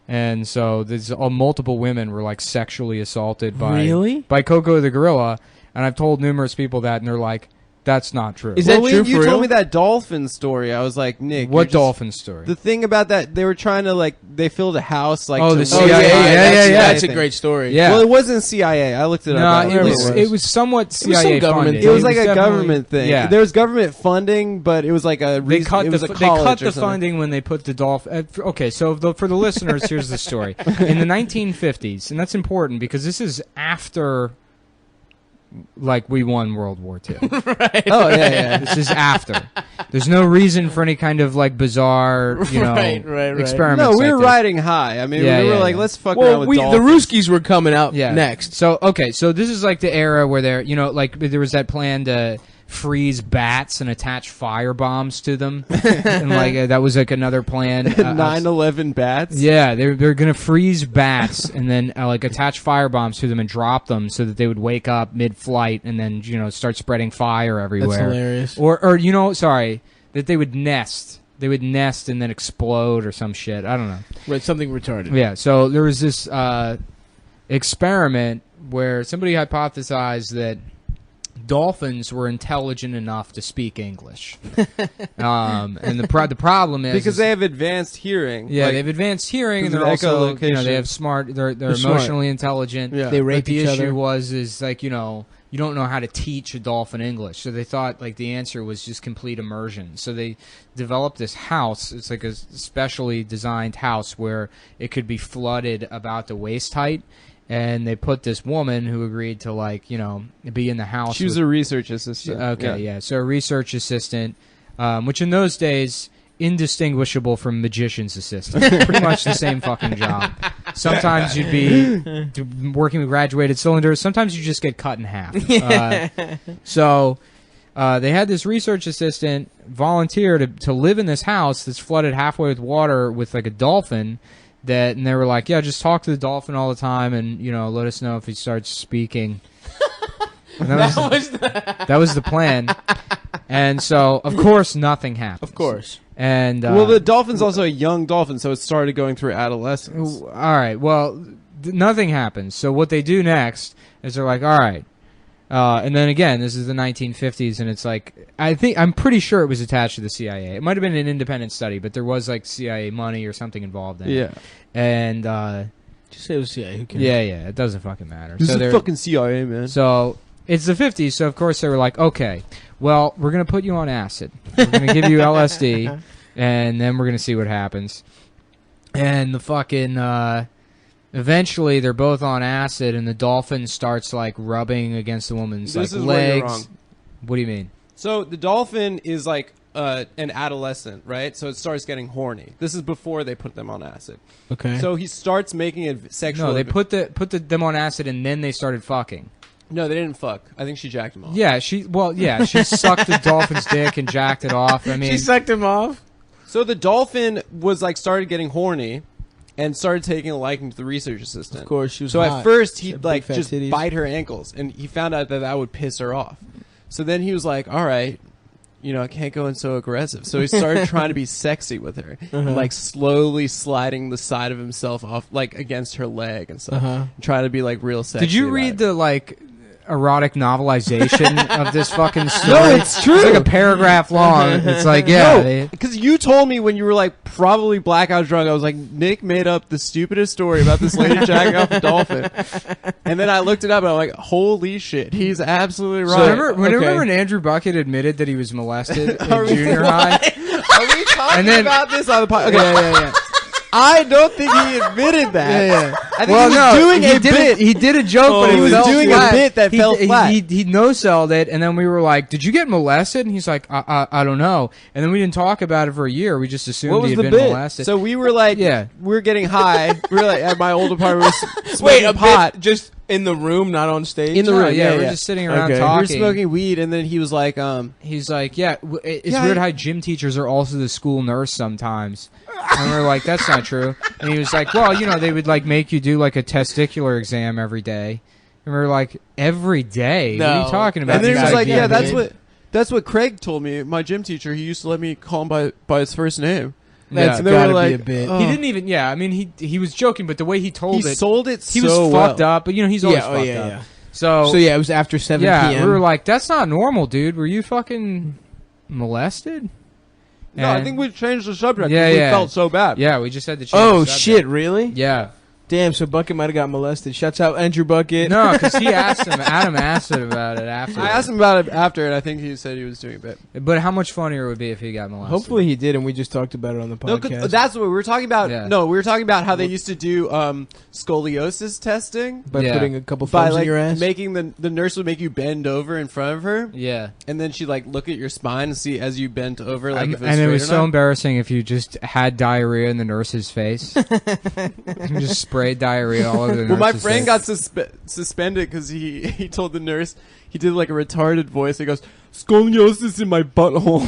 And so there's multiple women were like sexually assaulted by Coco the gorilla, and I've told numerous people that, and they're like, that's not true. Is that true? You told me that dolphin story. I was like, Nick, what dolphin story? The thing about that, they were trying to they filled a house the CIA. That's a great story. Yeah. Well, it wasn't CIA. I looked it up. No, it was somewhat CIA funded. It was like a government thing. Yeah. There was government funding, but it was like they cut the funding when they put the dolphin. Okay, so for the listeners, here's the story. In the 1950s, and that's important because this is after. Like we won World War II. Right. Oh yeah. This is after. There's no reason for any kind of like bizarre, experiments. No, we were like riding high. I mean, we were like, let's fuck around with the dolphins. Ruskies were coming out next. So so this is like the era where there was that plan to freeze bats and attach fire bombs to them, and that was like another plan. 9/11 bats. Yeah, they're gonna freeze bats and then attach fire bombs to them and drop them so that they would wake up mid-flight and then start spreading fire everywhere. That's hilarious. Or that they would nest. They would nest and then explode or some shit. I don't know. Right, something retarded. Yeah. So there was this experiment where somebody hypothesized that dolphins were intelligent enough to speak English, and the problem is because they have advanced hearing. Yeah, they have advanced hearing, and they're also they have smart. They're emotionally intelligent. Yeah, they rape each other. The issue was you don't know how to teach a dolphin English, so they thought the answer was just complete immersion. So they developed this house. It's like a specially designed house where it could be flooded about the waist height. And they put this woman who agreed to be in the house. She was a research assistant. Okay, yeah. So a research assistant, which in those days indistinguishable from magician's assistant. Pretty much the same fucking job. Sometimes you'd be working with graduated cylinders. Sometimes you just get cut in half. So they had this research assistant volunteer to live in this house that's flooded halfway with water with like a dolphin. And they were like, yeah, just talk to the dolphin all the time, and let us know if he starts speaking. And that was the plan. And so, of course, nothing happened. Of course. And well, the dolphin's also a young dolphin, so it started going through adolescence. All right. Well, nothing happens. So what they do next is they're like, all right. And then again, this is the 1950s, and it's like I'm pretty sure it was attached to the CIA. It might have been an independent study, but there was like CIA money or something involved in it. Yeah. And just say it was CIA. Who cares? yeah, it doesn't fucking matter. This is the fucking CIA, man. So it's the 50s, so of course they were like, okay, well, we're gonna put you on acid. We're gonna give you LSD, and then we're gonna see what happens. And the fucking eventually, they're both on acid, and the dolphin starts like rubbing against the woman's This is legs. where you're wrong. What do you mean? So the dolphin is like an adolescent, right? So it starts getting horny. This is before they put them on acid. Okay. So he starts making it sexual. No, they put them on acid, and then they started fucking. No, they didn't fuck. I think she jacked him off. Yeah, she sucked the dolphin's dick and jacked it off. I mean, she sucked him off. So the dolphin was like started getting horny. And started taking a liking to the research assistant. Of course, she was So hot. at first, She he'd had like big, fat just titties. bite her ankles, and he found out that would piss her off. So then he was like, "All right, I can't go in so aggressive." So he started trying to be sexy with her, and, like slowly sliding the side of himself off, like against her leg and stuff, and trying to be like real sexy. did you about read it. the like erotic novelization of this fucking story? No, it's true. It's like a paragraph long. It's like, yeah. No, because you told me when you were like probably blackout drunk, I was like, Nick made up the stupidest story about this lady jacking off a dolphin. And then I looked it up and I'm like, holy shit, he's absolutely right. So remember when Andrew Bucket admitted that he was molested in junior high? Are we talking about this on the podcast? Okay. Yeah. I don't think he admitted that. Yeah. I think he was doing a bit. He did a joke, but he was fell doing flat. a bit that fell flat. He no-selled it, and then we were like, "Did you get molested?" And he's like, "I don't know." And then we didn't talk about it for a year. We just assumed What was he the had been bit? molested. So we were like, Yeah. we were getting high. We were like at my old apartment. We were Wait, smoking a pot. bit just in the room, not on stage. In the No, room, yeah, yeah, we're yeah. just sitting around Okay. We were talking. smoking weed, and then he was like, He's like, "Yeah, it's Yeah, weird how gym teachers are also the school nurse sometimes." And we're like, "That's not true." And he was like, "Well, they would like make you do like a testicular exam every day." And we were like, "Every day? What are No. you talking about?" and then he this was like, idea, yeah, dude?" that's what Craig told me. My gym teacher, he used to let me call him by his first name. Yeah. That's And they were gotta like, be a bit. oh. He didn't even. Yeah, I mean, he was joking, but the way he told He it, sold it he so was well. fucked up. But he's always fucked up. yeah. So So yeah, it was after 7 yeah, p.m. we were like, "That's not normal, dude. Were you fucking molested?" No, I And- think we changed the subject. Yeah, 'cause yeah. We felt so bad. Yeah, we just had to change. oh the subject. shit, really? Yeah. Damn, so Bucket might have got molested. Shouts out Andrew Bucket. No, because he asked him. Adam asked him about it after. I asked him about it after, and I think he said he was doing a bit. But how much funnier it would be if he got molested? Hopefully he did, and we just talked about it on the No, podcast. 'cause that's what we were talking about. Yeah. No, we were talking about how they used to do scoliosis testing by Yeah. putting a couple by thumbs like in your ass. making the nurse would make you bend over in front of her, Yeah. and then she'd like look at your spine and see as you bent over, like if it was and it straight was or so not. embarrassing if you just had diarrhea in the nurse's face. You just sprayed diarrhea all over the nurse's Well, my friend face. got suspended because he told the nurse, he did like a retarded voice. He goes, "Scoliosis in my butthole."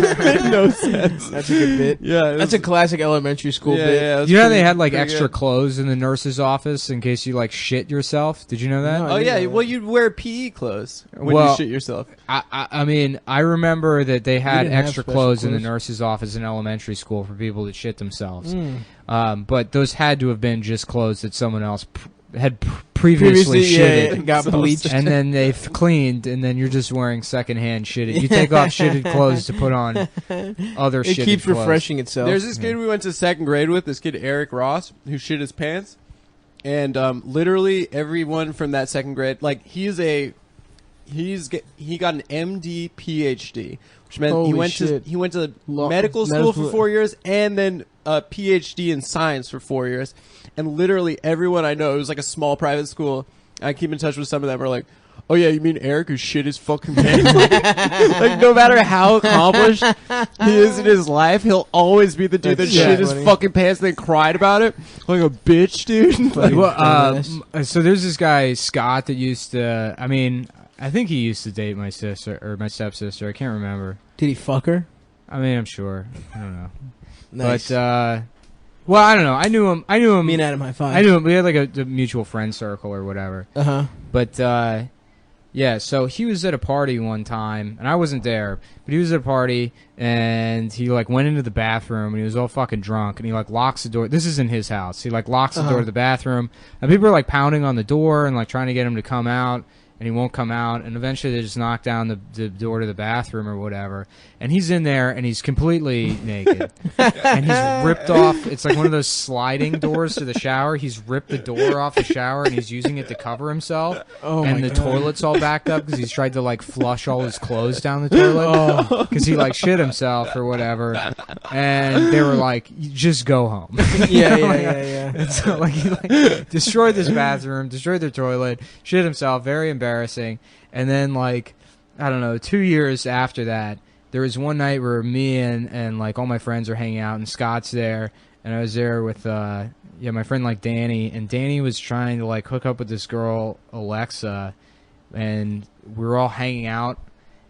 It made no sense. That's a good bit. Yeah, That's a classic elementary school yeah, bit. yeah. You know how they had like pretty extra good. clothes in the nurse's office in case you like shit yourself? Did you know that? No. Oh yeah, Yeah. well you'd wear PE clothes when Well, you shit yourself. I mean, I remember that they had didn't have extra special clothes in the clothes. nurse's office in elementary school for people that shit themselves. Mm. But those had to have been just clothes that someone else had previously yeah, shitted. got So bleached. And then they've cleaned, and then you're just wearing secondhand shitted. You take off shitted clothes to put on other It shitted keeps clothes. refreshing itself. There's this kid we went to second grade with, this kid Eric Ross, who shit his pants, and literally everyone from that second grade, like he got an MD PhD, which meant Holy he went shit. to Law- medical school for medical- 4 years and then a PhD in science for 4 years, and literally everyone I know, it was like a small private school. I keep in touch with some of them. Are like, "Oh yeah, you mean Eric who shit his fucking pants?" Like no matter how accomplished he is in his life, he'll always be the dude That's that so shit his funny. fucking pants and then cried about it like a bitch, dude. Like, Well, Dumbass. so there's this guy Scott that used to. I mean, I think he used to date my sister or my stepsister. I can't remember. Did he fuck her? I mean, I'm sure. I don't know. Nice. But well, I don't know. I knew him. Me and Adam high five. I knew him. We had like a mutual friend circle or whatever. Uh-huh. But yeah, so he was at a party one time, and I wasn't there, but he was at a party, and he like went into the bathroom, and he was all fucking drunk, and he like locks the door. This is in his house. He like locks the door to the bathroom, and people are like pounding on the door and like trying to get him to come out. And he won't come out, and eventually they just knock down the door to the bathroom or whatever. And he's in there, and he's completely naked. And he's ripped off, it's like one of those sliding doors to the shower. He's ripped the door off the shower, and he's using it to cover himself. Oh and my the God. toilet's all backed up because he's tried to, like, flush all his clothes down the toilet. Because he, like, shit himself or whatever. And they were like, just go home. Yeah. And so, like, he like destroyed this bathroom, destroyed their toilet, shit himself, very embarrassing. And then, like, I don't know, 2 years after that, there was one night where me and like all my friends are hanging out, and Scott's there, and I was there with my friend like Danny, and Danny was trying to like hook up with this girl Alexa, and we were all hanging out,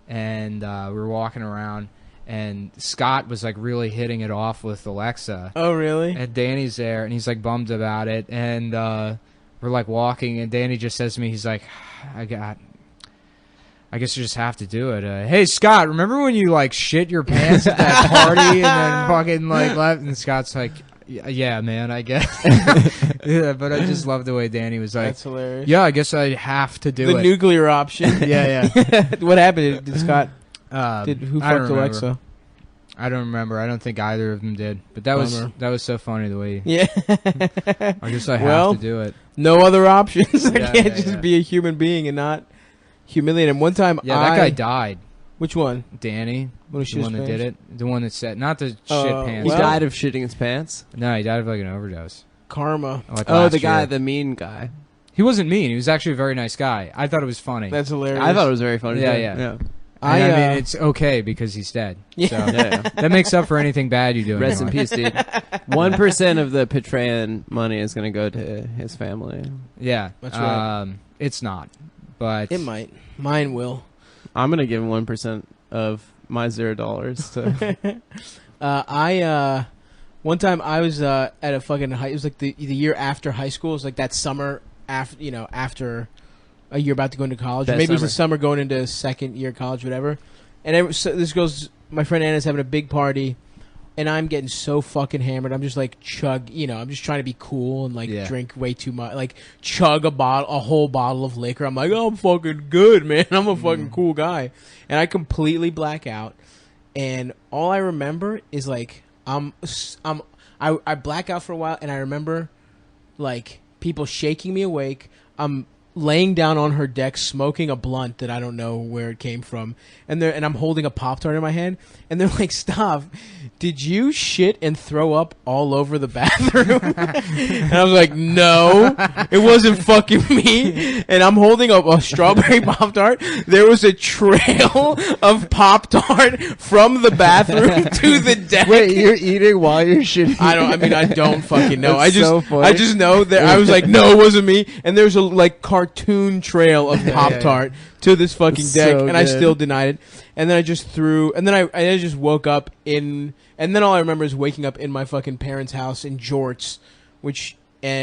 and we were walking around. And Scott was like really hitting it off with Alexa. Oh, really? And Danny's there, and he's like bummed about it. And we're like walking, and Danny just says to me, he's like, I guess you just have to do it. Hey, Scott, remember when you like shit your pants at that party and then fucking like left? And Scott's like, yeah, man, I guess. Yeah, but I just love the way Danny was like, That's hilarious. yeah, I guess I have to do The it. nuclear option. Yeah. What happened? Did Scott? Who I don't fucked remember. Alexa? I don't remember. I don't think either of them did. But that was so funny the way. Yeah. I guess I have to do it. No other options. I Yeah, can't yeah, just yeah. be a human being and not humiliate him. One time, Yeah, that guy died. Which one? Danny, When he the one that did it, the one that said not the shit pants. He Well- died of shitting his pants. No, he died of like an overdose. Karma. Like Oh, last the guy, year. the mean guy. He wasn't mean. He was actually a very nice guy. I thought it was funny. That's hilarious. I thought it was very funny. Yeah, too. yeah. I mean, it's okay because he's dead. Yeah. So Yeah. that makes up for anything bad you do. Rest in life. peace, dude. 1% of the Patreon money is going to go to his family. Yeah, That's right. It's not, but It might. Mine will. I'm going to give him 1% of my $0 to. One time I was at a fucking it was like the year after high school. It was like that summer after a year about to go into college. Or Best maybe it was the summer. summer going into second year college, whatever. And this girl's, my friend Anna's having a big party, and I'm getting so fucking hammered. I'm just like I'm just trying to be cool and like Yeah. drink way too much, like chug a whole bottle of liquor. I'm like, oh, I'm fucking good, man. I'm a fucking cool guy, and I completely black out. And all I remember is like I black out for a while, and I remember like people shaking me awake. I'm laying down on her deck smoking a blunt that I don't know where it came from, and I'm holding a Pop-Tart in my hand, and they're like, stop, did you shit and throw up all over the bathroom? And I was like, no, it wasn't fucking me. And I'm holding a strawberry Pop-Tart. There was a trail of Pop-Tart from the bathroom to the deck. Wait, you're eating while you're shitting? I don't fucking know. That's so funny. I just know that I was like, no, it wasn't me. And there's a like cartoon trail of Pop-Tart to this fucking That's deck, so and I good. still denied it. And then I just threw, and then I just woke up in, and then all I remember is waking up in my fucking parents' house in jorts,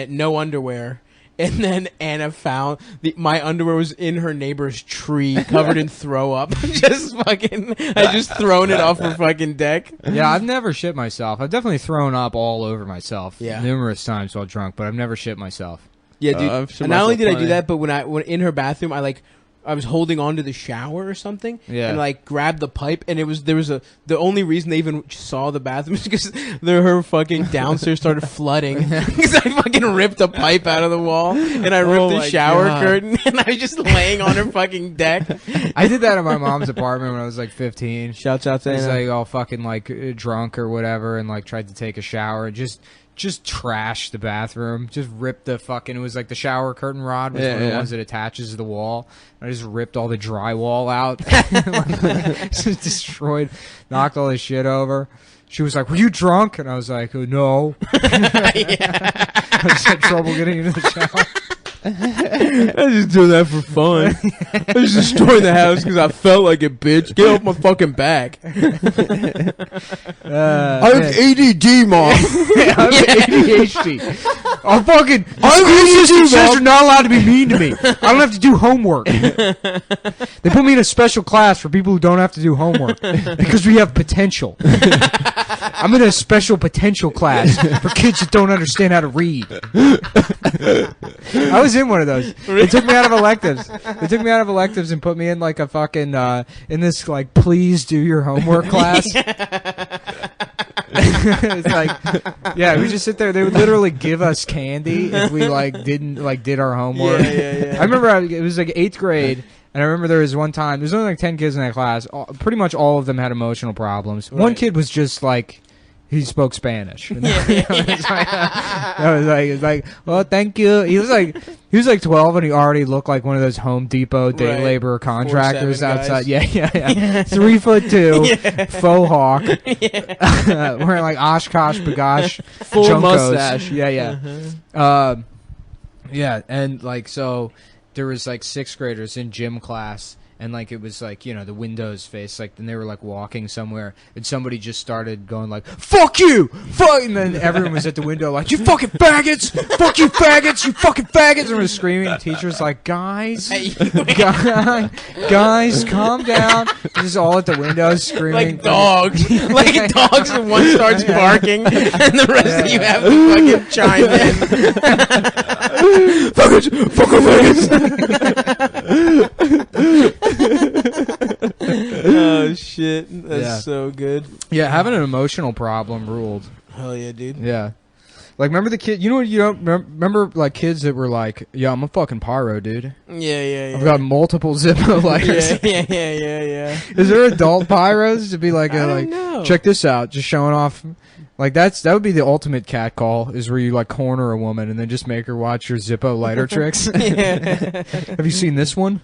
no underwear. And then Anna found my underwear was in her neighbor's tree, covered in throw up. I just thrown it off her fucking deck. yeah, I've never shit myself. I've definitely thrown up all over myself Yeah. numerous times while drunk, but I've never shit myself. Yeah, dude. I've shit And not only myself did I do plenty. that, but when in her bathroom, I was holding on to the shower or something, Yeah. and like grabbed the pipe, and the only reason they even saw the bathroom is because her fucking downstairs started flooding because I fucking ripped a pipe out of the wall, and I ripped Oh the my shower God. curtain, and I was just laying on her fucking deck. I did that in my mom's apartment when I was like 15. Shouts out to I was Anna. like all fucking like drunk or whatever, and like tried to take a shower and just trashed the bathroom. Just ripped the fucking. It was like the shower curtain rod was one of the ones that attaches to the wall. I just ripped all the drywall out. Just destroyed, knocked all this shit over. She was like, "Were you drunk?" And I was like, "No." I just had trouble getting into the shower. I was just doing that for fun. I was just destroying the house because I felt like it, bitch. Get off my fucking back. I have ADD, Mom. I have ADHD. I'm fucking. School system says you're not allowed to be mean to me. I don't have to do homework. They put me in a special class for people who don't have to do homework because we have potential. I'm in a special potential class for kids that don't understand how to read. I was in one of those. They took me out of electives. They took me out of electives and put me in like a fucking in this like please do your homework class. It's like, yeah, we just sit there. They would literally give us candy if we like didn't like did our homework. Yeah. I remember it was like 8th grade. And I remember there was one time, there was only like 10 kids in that class. Pretty much all of them had emotional problems. Right. One kid was just like, he spoke Spanish. It was like, well, thank you. He was like 12 and he already looked like one of those Home Depot day laborer contractors 4'7" outside. guys. Yeah. 3'2", faux hawk, wearing like Oshkosh Bagosh, Full Junkos. mustache. Yeah. Yeah, and like so. There was like 6th graders in gym class, and like it was like, you know, the windows face, like, and they were like walking somewhere, and somebody just started going like, "Fuck you, fuck!" And then everyone was at the window like, "You fucking faggots, fuck you faggots, you fucking faggots!" And we're screaming. And the teacher's like, "Guys, guys, calm down." Just all at the window screaming Like dogs. Like dogs, and one starts barking, and the rest of you have to fucking chime in. Faggots, fucking faggots. Oh shit, that's Yeah. so good. Yeah, having an emotional problem ruled. Hell yeah, dude. Yeah. Like, remember the kid? You know what? You don't remember like kids that were like, "Yeah, I'm a fucking pyro, dude. Yeah. I've got multiple Zippo lighters." Yeah. Is there adult pyros to be like, I don't know. check this out, just showing off? Like that would be the ultimate cat call, is where you like corner a woman and then just make her watch your Zippo lighter tricks. Yeah. Have you seen this one?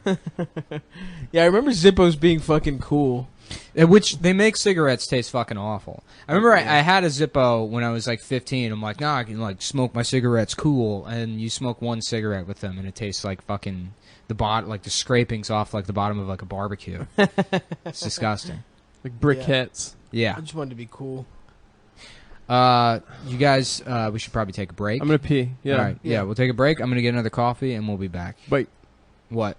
Yeah, I remember Zippos being fucking cool. Which they make cigarettes taste fucking awful. I remember I had a Zippo when I was like 15. I'm like, nah, I can like smoke my cigarettes cool. And you smoke one cigarette with them and it tastes like fucking like the scrapings off like the bottom of like a barbecue. It's disgusting. Like briquettes. Yeah. I just wanted to be cool. You guys, we should probably take a break. I'm gonna pee. Yeah. All right. Yeah, we'll take a break. I'm gonna get another coffee and we'll be back. Wait. What?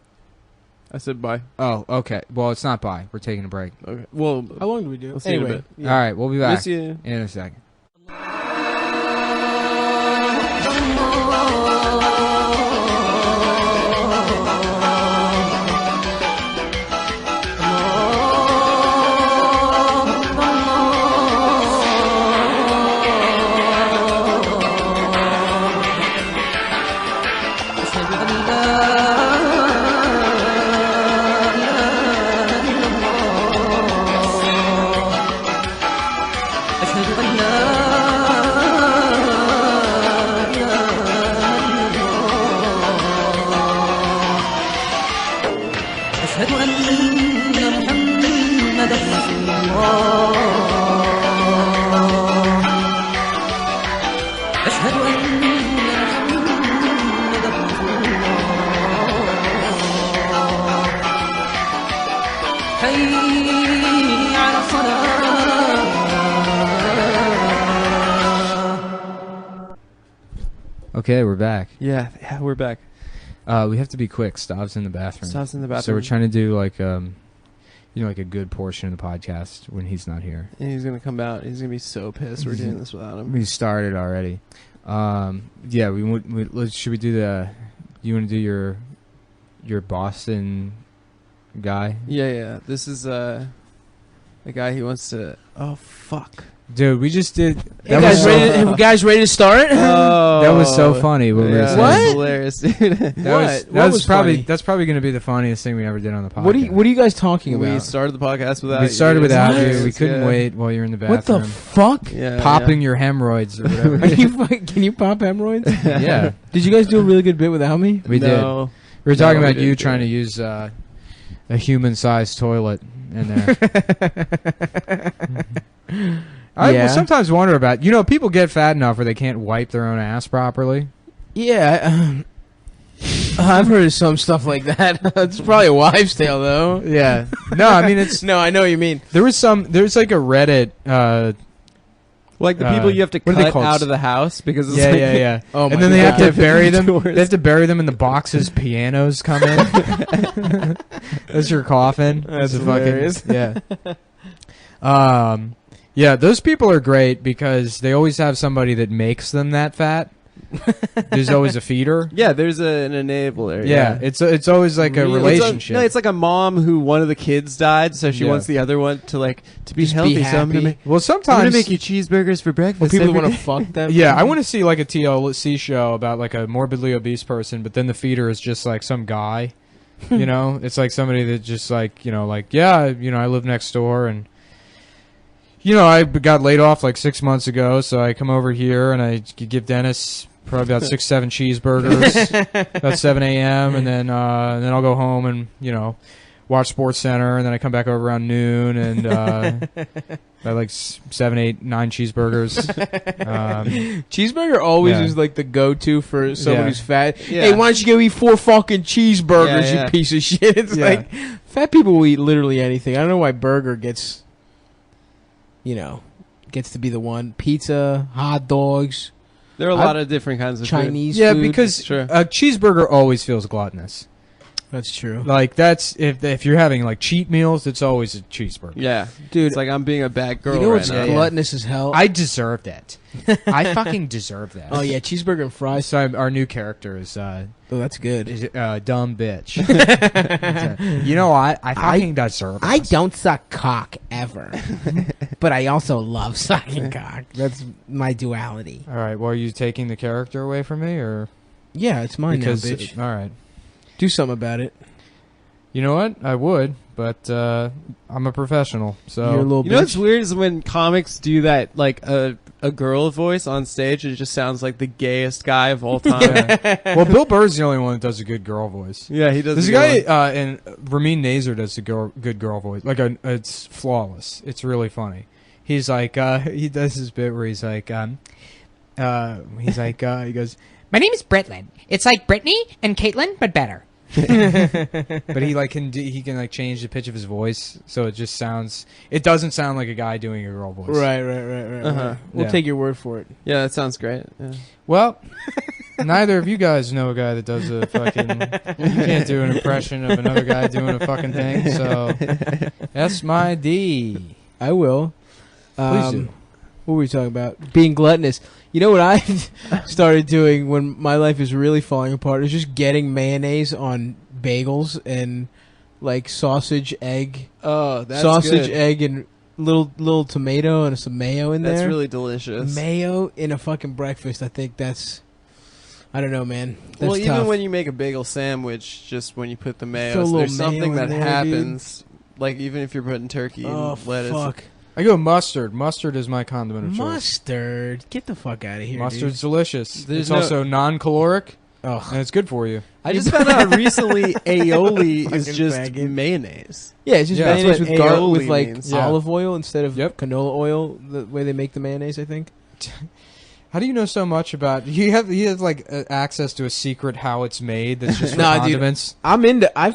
I said bye. Oh, okay. Well, it's not bye. We're taking a break. Okay. Well, How long do we do? We'll see you in a Anyway, bit. All right, we'll be back miss you. in a second. Okay, we're back. Yeah, we're back. We have to be quick. Stav's in the bathroom. Stav's in the So bathroom. we're trying to do like like a good portion of the podcast when he's not here. And he's gonna come out. He's gonna be so pissed we're doing this without him. We started already. Yeah, should we do the? You want to do your Boston guy? Yeah. This is the guy he wants to. Oh fuck. Dude, we just did. Hey, guys, ready to start? Oh, that was so funny. What we were Yeah, saying. What? that's hilarious, dude. What was probably funny? that's probably going to be the funniest thing we ever did on the podcast. What are you guys talking We about? started the podcast without. We started you. without What? you. We couldn't Yeah. wait while you were in the What the bathroom. fuck? Yeah, Popping your hemorrhoids or whatever. Can you pop hemorrhoids? Yeah, Did you guys do a really good bit without me? we did. No. We were talking No, we about you didn't do trying it. to use a human-sized toilet in there. I Yeah. will sometimes wonder about, people get fat enough where they can't wipe their own ass properly. Yeah. I've heard of some stuff like that. It's probably a wives' tale, though. Yeah. No, I mean it's. No, I know what you mean. There's like a Reddit. Like the people you have to what are they cut called? out of the house because it's Yeah, like yeah. Oh my And then they have to God. bury them. Doors. They have to bury them in the boxes pianos come in. That's your coffin. That's a hilarious. yeah. Yeah, those people are great because they always have somebody that makes them that fat. There's always a feeder. Yeah, there's an enabler. Yeah, it's always like a Really? relationship. It's like a mom who one of the kids died, so she Yeah. wants the other one to be Just be healthy. So I'm happy. gonna make, well, I'm sometimes gonna make you cheeseburgers for breakfast. Well, people every want to day. fuck them. Yeah, I want to see like a TLC show about like a morbidly obese person, but then the feeder is just like some guy. You know, it's like somebody that just like I live next door and. I got laid off like 6 months ago, so I come over here and I give Dennis probably about 6-7 cheeseburgers about 7 a.m. and then I'll go home and watch Sports Center, and then I come back over around noon and I like 7, 8, 9 cheeseburgers. Cheeseburger always Yeah. is like the go-to for someone Yeah. who's fat. Yeah. Hey, why don't you go eat 4 fucking cheeseburgers, Yeah, yeah. you piece of shit? It's Yeah. like fat people will eat literally anything. I don't know why burger gets to be the one. Pizza, hot dogs, There are a lot of different kinds of food. Chinese Yeah, food. because Sure. a cheeseburger always feels gluttonous. That's true. Like that's if you're having like cheat meals, it's always a cheeseburger. Yeah, Dude, it's like I'm being a bad girl you know right what's now. gluttonous as hell? I deserve that. I fucking deserve that. Oh, yeah, cheeseburger and fries. So our new character is Oh, that's good. dumb bitch. You know what? I fucking deserve. I this. don't suck cock ever, but I also love sucking cock. That's my duality. All right. Well, are you taking the character away from me, or Yeah, it's mine because? now, bitch. All right. Do something about it. You know what? I would, but I'm a professional, so You're a little You know what's bitch. weird is when comics do that, like a girl voice on stage, it just sounds like the gayest guy of all time. Yeah. Well, Bill Burr's the only one that does a good girl voice. Yeah, he does. There's a good guy, one. and Ramin Nazer does a good girl voice. Like, it's flawless. It's really funny. He's like, he does this bit where he's like, he goes, My name is Britland. It's like Brittany and Caitlin, but better. but he can like change the pitch of his voice, so it just sounds. It doesn't sound like a guy doing a girl voice. Right. Uh-huh. We'll Yeah. take your word for it. Yeah, that sounds great. Yeah. Well, neither of you guys know a guy that does a fucking. You can't do an impression of another guy doing a fucking thing. So, that's my D. I will. Please do. What were we talking about? Being gluttonous. You know what I started doing when my life is really falling apart is just getting mayonnaise on bagels and like sausage, egg, Oh, that's sausage, good. egg, and little tomato and some mayo in That's there. really delicious. Mayo in a fucking breakfast. I think that's. I don't know, man. That's Well, even tough. when you make a bagel sandwich, just when you put the mayo, Throw a so little there's something mayo in that there, happens. Like even if you're putting turkey Oh and lettuce. fuck! I go mustard. Mustard is my condiment of choice. Mustard. Get the fuck out of here. Mustard's delicious. There's it's no- also non-caloric, Ugh. and it's good for you. I just found out recently aioli is Fucking just faggot. mayonnaise. Yeah, it's just Yeah. mayonnaise That's with what garlic with aioli like means. Yeah. olive oil instead of Yep. canola oil. The way they make the mayonnaise, I think. How do you know so much about? You have like access to a secret how it's made. That's just for Nah, dude. condiments. I'm into. I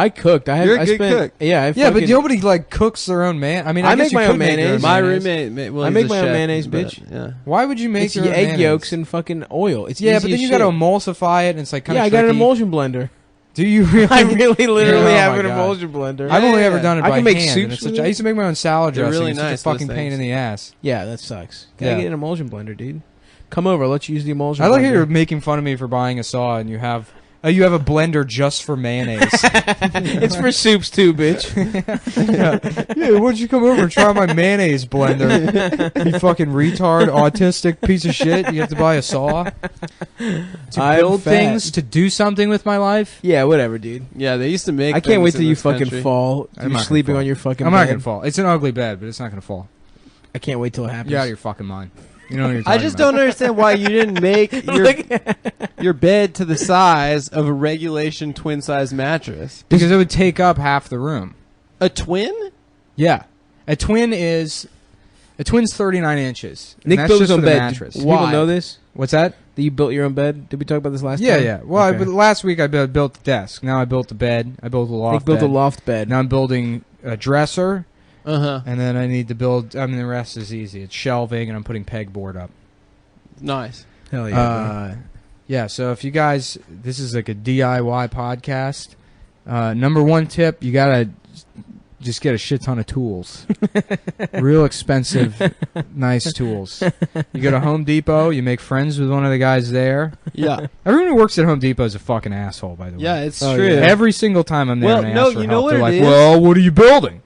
cooked. You're a good cook. Yeah, Yeah, but nobody like cooks their own man. I mean, I guess make you my could own make your mayonnaise. My mayonnaise. roommate, well, I he's make a my own chef, mayonnaise, but, bitch. Yeah. Why would you make It's your own egg mayonnaise? yolks and fucking oil. It's Yeah, easy but then as you got to shit. emulsify it, and it's like kind Yeah, of. I got an emulsion blender. Do you really? I really literally Oh have my an God. emulsion blender. I've only Yeah, ever yeah. done it I by can make hand. soups and it's with I it. used to make my own salad They're dressing. really It's nice, such a those fucking pain things. in the ass. Yeah, that sucks. Gotta Yeah. get an emulsion blender, dude. Come over. I'll let you use the emulsion. I like how blender. you're making fun of me for buying a saw, and you have a blender just for mayonnaise. It's for soups too, bitch. Yeah, why don't you come over and try my mayonnaise blender? You fucking retard, autistic piece of shit. You have to buy a saw to I'm build fat. things, to do something with my life. Yeah, whatever, dude. Yeah, they used to make. I can't wait things till in you this fucking country. fall. I'm You're not gonna sleeping fall. on your fucking I'm bed. not gonna fall. It's an ugly bed, but it's not gonna fall. I can't wait till it happens. You're out of your fucking mind. You know what you're I talking just about. don't understand why you didn't make your bed to the size of a regulation twin size mattress. Because it would take up half the room. A twin? Yeah, a twin's 39 inches. and Nick that's built just his own for the bed. mattress. Do people Why? know this? What's that? That you built your own bed? Did we talk about this last Yeah, time? yeah. Well, Okay. last week I built the desk. Now I built the bed. I built a loft Nick built bed. a loft bed. Now I'm building a dresser, Uh-huh. and then I need to build. I mean, the rest is easy. It's shelving, and I'm putting pegboard up. Nice. Hell Yeah. So if you guys, this is like a DIY podcast. Number one tip: you gotta just get a shit ton of tools. Real expensive, nice tools. You go to Home Depot. You make friends with one of the guys there. Yeah. Everyone who works at Home Depot is a fucking asshole, by the way. Yeah, it's Oh, true. yeah. Every single time I'm there, Well, and I no, ask for you help, know what they're it like, is? "Well, what are you building?"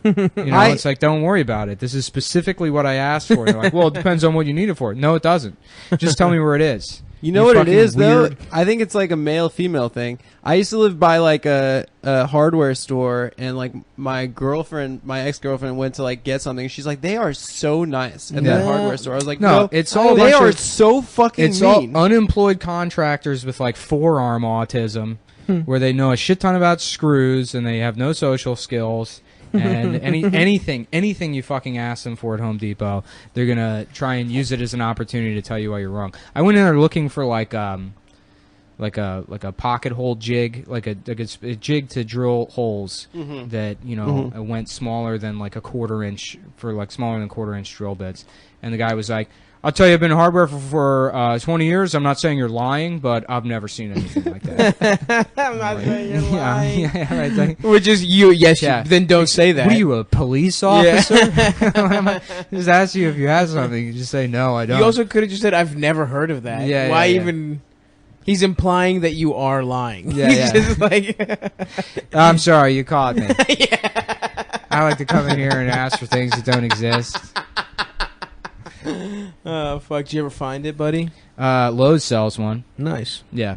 I- It's like, don't worry about it. This is specifically what I asked for. They're like, well, it depends on what you need it for. No, it doesn't. Just tell me where it is. You know You what it fucking is, weird- though? I think it's like a male-female thing. I used to live by like a hardware store, and like my ex-girlfriend went to like get something. She's like, they are so nice at that Yeah. hardware store. I was like, No, no, it's all a they bunch are of- so fucking It's all mean. unemployed contractors with like forearm autism, where they know a shit ton about screws and they have no social skills. And anything you fucking ask them for at Home Depot, they're gonna try and use it as an opportunity to tell you why you're wrong. I went in there looking for like a pocket hole jig, like a jig to drill holes that went smaller than like a quarter inch for like smaller than quarter-inch drill bits. And the guy was like, "I'll tell you, I've been in hardware for 20 years. I'm not saying you're lying, but I've never seen anything like that." I'm not saying you're lying. Yeah, right. It's like, Which is you. Yes, Yeah. then don't say that. what are you, a police officer? Just ask you if you have something. You just say, no, I don't. You also could have just said, I've never heard of that. Yeah, Why yeah, yeah. even... He's implying that you are lying. Yeah, He's yeah. just like... I'm sorry, you caught me. I like to come in here and ask for things that don't exist. Oh, fuck. Did you ever find it, buddy? Lowe's sells one. Nice. Yeah.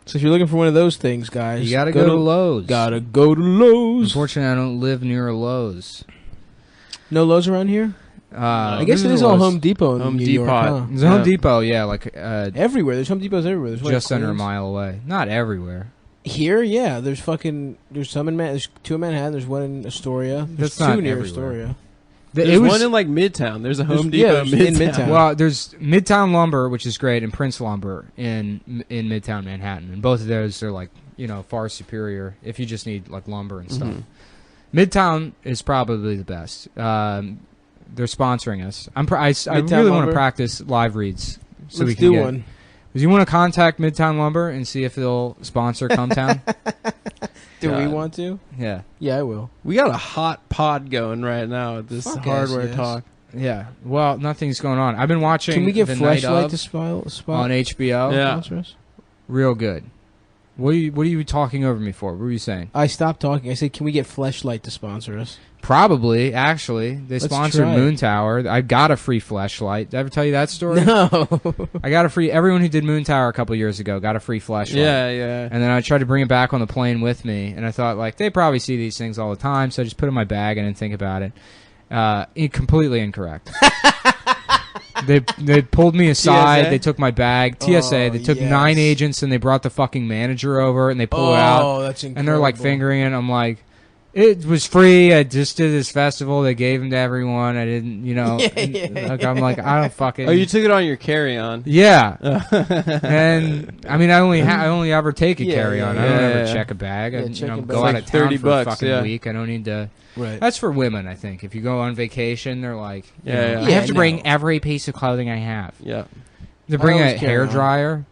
So if you're looking for one of those things, guys... You gotta go to Lowe's. Gotta go to Lowe's. Unfortunately, I don't live near a Lowe's. No Lowe's around here? I guess it is all Home Depot in Home New York, Depot. huh? There's a Home Depot, yeah, like Everywhere. There's Home Depots everywhere. There's one in just under a Queens. mile away. Not everywhere. Here, yeah. There's some in there's two in Manhattan. There's one in Astoria. There's That's not two near everywhere. Astoria. There's one in like Midtown. There's a Home Depot there's in in Midtown. Midtown. Well, there's Midtown Lumber, which is great, and Prince Lumber in Midtown Manhattan, and both of those are like far superior if you just need like lumber and stuff. Midtown is probably the best. They're sponsoring us. I Midtown really want Lumber? to practice live reads. So Let's we can do get, one. Do you want to contact Midtown Lumber and see if they'll sponsor Cum Town? Do we God. want to? Yeah. Yeah, I will. We got a hot pod going right now with this Fuck hardware yes. talk. Yeah. Well, nothing's going on. I've been watching Can we get The Night Fleshlight Of to spot on HBO. Yeah. sponsor us? Real good. What are you talking over me for? What were you saying? I stopped talking. I said, can we get Fleshlight to sponsor us? Probably, actually. They Let's sponsored try it. Moon Tower. I got a free flashlight. Did I ever tell you that story? No. I got a free... Everyone who did Moon Tower a couple years ago got a free flashlight. Yeah, yeah. And then I tried to bring it back on the plane with me, and I thought, like, they probably see these things all the time, so I just put it in my bag and didn't think about it. Completely incorrect. They pulled me aside. TSA? They took my bag. TSA. Oh, They took yes. 9 agents, and they brought the fucking manager over, and they pull it out. Oh, that's incredible. And they're like fingering it. I'm like, it was free. I just did this festival. They gave them to everyone. I didn't, like, I'm like, I don't fucking. Oh, you took it on your carry-on. Yeah. And I mean, I only ever take a Yeah, carry-on. yeah, I don't yeah, ever yeah. check a bag. Yeah, I check a bag. go It's out like of town 30 for a bucks, fucking yeah. week. I don't need to. Right. That's for women, I think. If you go on vacation, they're like, you Yeah, know, yeah. you have to no. bring every piece of clothing I have. Yeah. To bring a always carry hair on. dryer,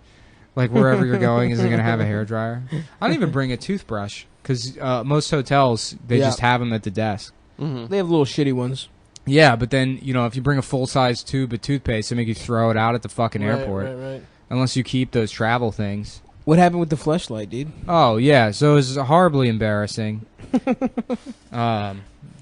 like wherever you're going, is it going to have a hair dryer? I don't even bring a toothbrush because most hotels they Yeah. just have them at the desk. Mm-hmm. They have little shitty ones. Yeah, but then if you bring a full size tube of toothpaste, they make you throw it out at the fucking airport. Right. Unless you keep those travel things. What happened with the Fleshlight, dude? Oh yeah, so it was horribly embarrassing. That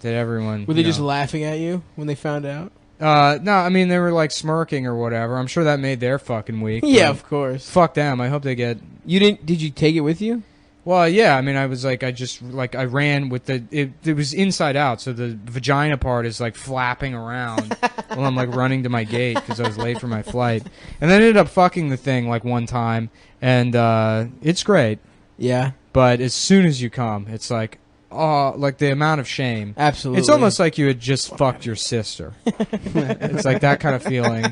everyone Were they just laughing at you when they found out? no, I mean they were like smirking or whatever. I'm sure that made their fucking week. Yeah, but of course. fuck them. I hope they get. You didn't? Did you take it with you? Well, yeah. I mean, I was like, I ran with the. It was inside out, so the vagina part is like flapping around while I'm like running to my gate because I was late for my flight, and then I ended up fucking the thing like one time, and it's great. Yeah, But as soon as you come, it's like, oh, like the amount of shame. absolutely. It's almost like you had just fucked your sister. It's like that kind of feeling.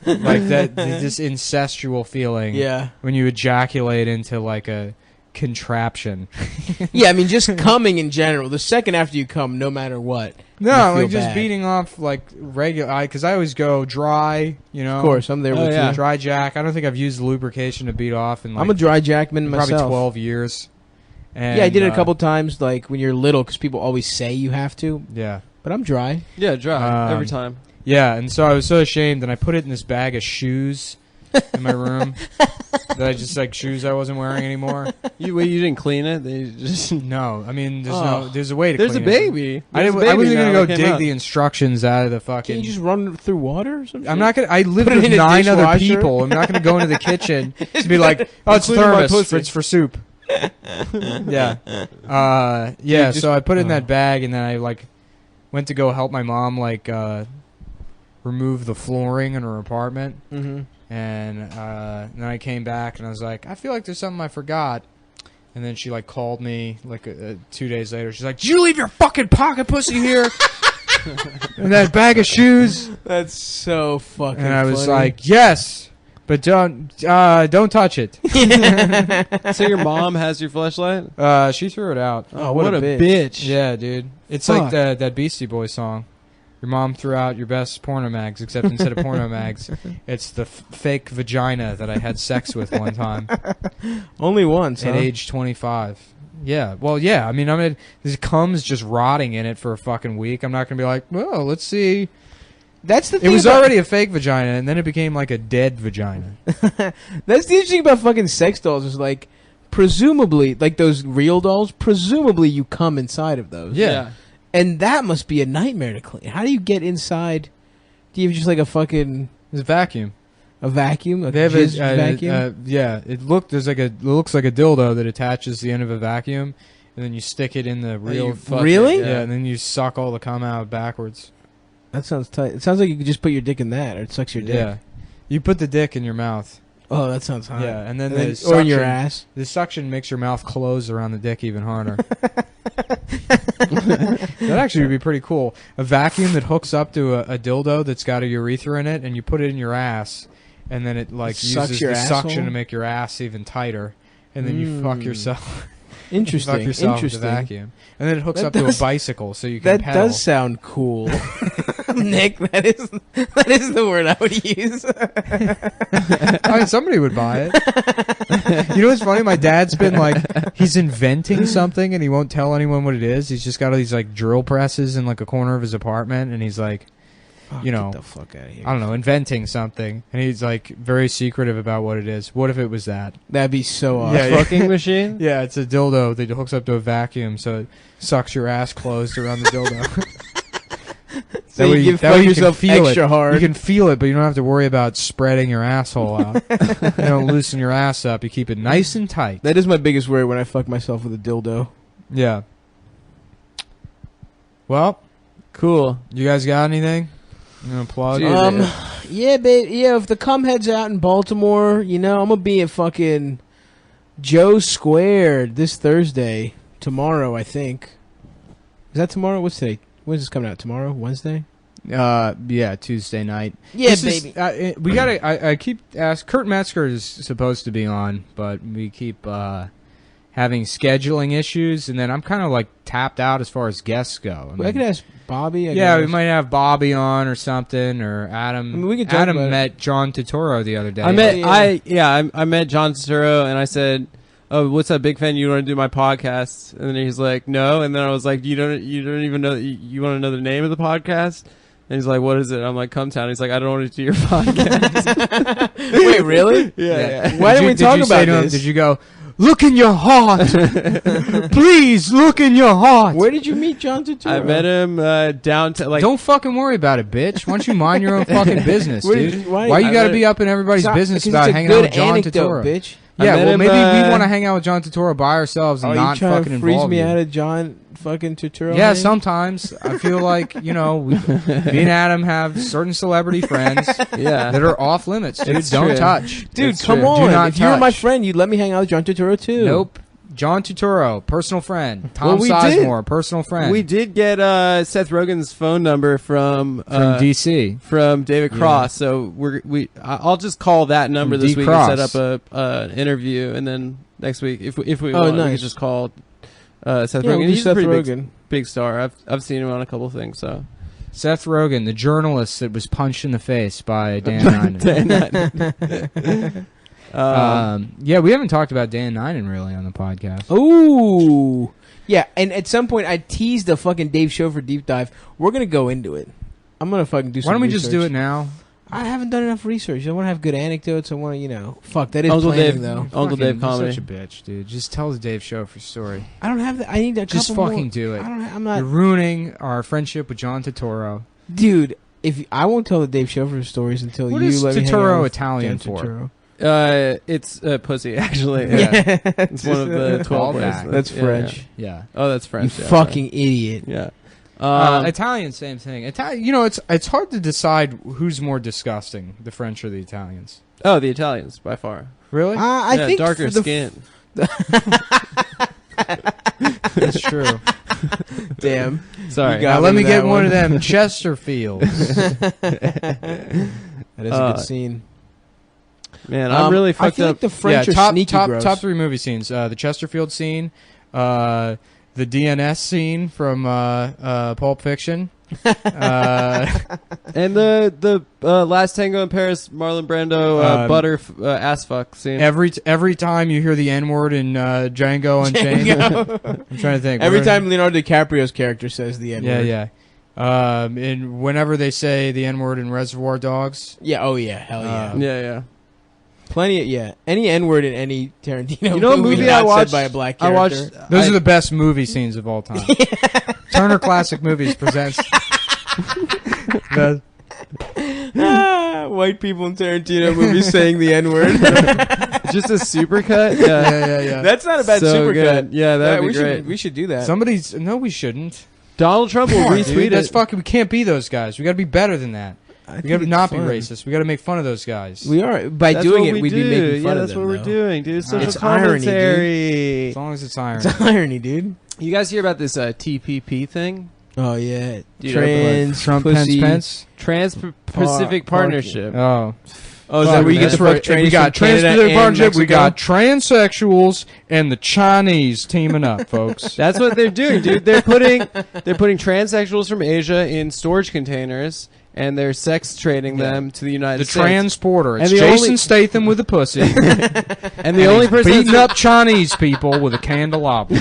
like that, this incestual feeling. Yeah. When you ejaculate into like a contraption. Yeah, I mean, just coming in general. The second after you come, no matter what. No, you feel like just bad. beating off like regular. Because I always go dry. You know, Of course, I'm there with you. dry jack. I don't think I've used lubrication to beat off in like I'm a dry jackman myself. probably 12 years. And, Yeah, I did it a couple times, like when you're little, because people always say you have to. Yeah. But I'm dry. Yeah, dry every Um, time. Yeah, and so I was so ashamed, and I put it in this bag of shoes in my room that I just like shoes I wasn't wearing anymore. You didn't clean it? They just No, I mean Oh. there's a way to. there's a clean it. baby. I There's a wasn't baby gonna now go that came dig out. the instructions out of the Can't fucking. you just run it through water or something? I'm not gonna. I live Put it with in a 9 other dishwasher? people. I'm not gonna go into the kitchen to be like, oh, it's Including my thermos. pussy. It's for soup. Yeah. Yeah. Dude, So I put it in oh. that bag, and then I like went to go help my mom like remove the flooring in her apartment. Mm-hmm. And then I came back and I was like, I feel like there's something I forgot. And then she like called me like 2 days later. She's like, did you leave your fucking pocket pussy here? And that bag of shoes? That's so fucking And I was funny. like, yes, but don't touch it. So your mom has your fleshlight? She threw it out. Oh, what a bitch. Yeah, dude. It's Fuck. like that Beastie Boys song. Your mom threw out your best porno mags, except instead of porno mags, it's the fake vagina that I had sex with one time Only once, at huh? age 25. Yeah, well, yeah. I mean, this cum's just rotting in it for a fucking week. I'm not gonna be like, well, let's see. That's the It thing. was about, already a fake vagina, and then it became like a dead vagina. That's the interesting about fucking sex dolls is like, presumably, like those real dolls, presumably you come inside of those. Yeah. And that must be a nightmare to clean. How do you get inside? Do you have just like a fucking It's a vacuum. a vacuum? A They have jizz a vacuum? yeah. It looks like a dildo that attaches the end of a vacuum, and then you stick it in the real. you fuck Really? it, Yeah, and then you suck all the cum out backwards. That sounds tight. It sounds like you could just put your dick in that, or it sucks your dick. Yeah, you put the dick in your mouth. Oh, that sounds hot. Yeah, and then And the then, or in your suction- ass. The suction makes your mouth close around the dick even harder. That actually would be pretty cool. A vacuum that hooks up to a dildo that's got a urethra in it, and you put it in your ass, and then it like Sucks uses your the suction asshole? to make your ass even tighter, and then you fuck yourself. Interesting. Fuck yourself with Interesting. the vacuum, and then it hooks That up to a does- bicycle, so you can That pedal. does sound cool. Nick, that is the word I would use. I mean, somebody would buy it. You know what's funny? My dad's been like, he's inventing something and he won't tell anyone what it is. He's just got all these like drill presses in like a corner of his apartment, and he's like, you know, Get the fuck out of here. I don't know, inventing something, and he's like very secretive about what it is. What if it was that? That'd be so awesome. Yeah, Fucking machine? Yeah, it's a dildo that hooks up to a vacuum, so it sucks your ass closed around the dildo. So That way you that fuck way can yourself feel extra it. hard. You can feel it, but you don't have to worry about spreading your asshole out. You don't loosen your ass up. You keep it nice and tight. That is my biggest worry when I fuck myself with a dildo. Yeah. Well, Cool. you guys got anything? You gonna plug? Dude, Yeah, babe. Yeah, if the cum head's out in Baltimore, you know, I'm gonna be at fucking Joe Squared this Thursday. Tomorrow, I think. Is that tomorrow? What's today? When's this coming out? Tomorrow? Wednesday? Yeah, Tuesday night. Yeah, This is- baby. we gotta. I keep asking. Kurt Metzger is supposed to be on, but we keep having scheduling issues, and then I'm kind of like tapped out as far as guests go. I could ask Bobby. I Yeah, could we ask- might have Bobby on or something, or Adam. I mean, we could talk Adam about it. met John Turturro the other day. I met Yeah. I met John Cicero and I said, "Oh, what's that big fan? You want to do my podcast?" And then he's like, "No." And then I was like, "You don't even know you want to know the name of the podcast?" And he's like, "What is it?" I'm like, "Cum Town." He's like, "I don't want to do your podcast." Wait, really? yeah. Why didn't we talk you say about to him, this? Did you go, look in your heart? Please look in your heart. Where did you meet John Turturro? I met him downtown. Like, Don't fucking worry about it, bitch. Why don't you mind your own fucking business, Where dude? did you- Why why- you I got to met- be up in everybody's It's not- business because about it's a hanging out good with John anecdote, Turturro? bitch. I Yeah, met well, him, maybe we uh, want to hang out with John Turturro by ourselves and Are not you trying fucking to freeze involve me you. out of John fucking Turturro? Yeah, honey? sometimes I feel like, you know, me and Adam have certain celebrity friends yeah. that are off limits, dude. It's Don't true. touch. Dude, It's come true. on. Do not If you were my touch. friend, you'd let me hang out with John Turturro too. Nope. John Turturro, personal friend. Tom Well, we Sizemore, personal friend. We did get Seth Rogen's phone number from DC. from David Cross, so I'll just call that number From this D. week Cross. and set up an interview, and then next week if we Oh, want, we nice. could just call Seth Yeah, Rogen. we'll do He's Seth a pretty Rogen. big star. I've seen him on a couple things. So Seth Rogen, the journalist that was punched in the face by Dan Ninen. Yeah, we haven't talked about Dan Ninen really on the podcast. Ooh. Yeah, and at some point I teased a fucking Dave Schofer deep dive. We're going to go into it. I'm going to fucking do some Why don't we just do research. it now? I haven't done enough research. I want to have good anecdotes. I want to, fuck, that is Uncle planning, Dave. though. Uncle Fucking- Dave you're comedy. such a bitch, dude. Just tell the Dave Schofer story. I don't have that. I need a Just couple fucking more. do it. I'm not. You're ruining our friendship with John Turturro. Dude, if I won't tell the Dave Schofer stories until What you is let me hang Turturro out with Italian John for? Turturro. It's pussy actually. Yeah. It's one of the 12 ways. Callback. That's Yeah, French. Yeah. yeah. Oh, that's You French. yeah, fucking idiot. Yeah. Italian, same thing. It's hard to decide who's more disgusting, the French or the Italians. Oh, the Italians by far. Really? I Yeah, think darker for the skin. That's true. Damn. Sorry. You got Now let me with get that one one. of them Chesterfields. That is a good scene. Man, I'm really I fucked feel up. like the French are top sneaky gross. top 3 movie scenes: the Chesterfield scene, the DNS scene from Pulp Fiction, And the Last Tango in Paris, Marlon Brando ass fuck scene. every time you hear the N word in Django Unchained. I'm trying to think. Every What are- time Leonardo DiCaprio's character says the N word. Yeah. And whenever they say the N word in Reservoir Dogs, Yeah, oh yeah, hell yeah. Yeah. Plenty of, any N word in any Tarantino You know a movie not I watched? said by a black I character. watched. those are the best movie scenes of all time. Turner Classic Movies presents. White people in Tarantino movies saying the N word. just a supercut. Yeah. That's not a bad So supercut. good. Yeah, that'd be we great. we should do that. Somebody's. No, we shouldn't. Donald Trump will Come on, retweet dude, that's it. fucking. We can't be those guys. We got to be better than that. I We think got to it's not be fun. racist. We got to make fun of those guys. We are by That's doing what it. we We'd do. be making fun yeah, of that's them. what we're though. doing, dude. Social It's irony, dude. commentary. As long as it's iron. It's irony, dude. You guys hear about this TPP thing? Oh yeah, Dude, trans Trump, pussy. Pence. Trans-Pacific Partnership. Oh. Oh, is that where you get the Right. fuck trannies We got from Canada Trans-Pacific and Partnership. We Mexico? got transsexuals and the Chinese teaming up, folks. That's what they're doing, dude. They're putting transsexuals from Asia in storage containers, and they're sex trading them to the United The States. transporter. It's And the Jason only- Statham with a pussy. and the only person beating up Chinese people with a candelabra.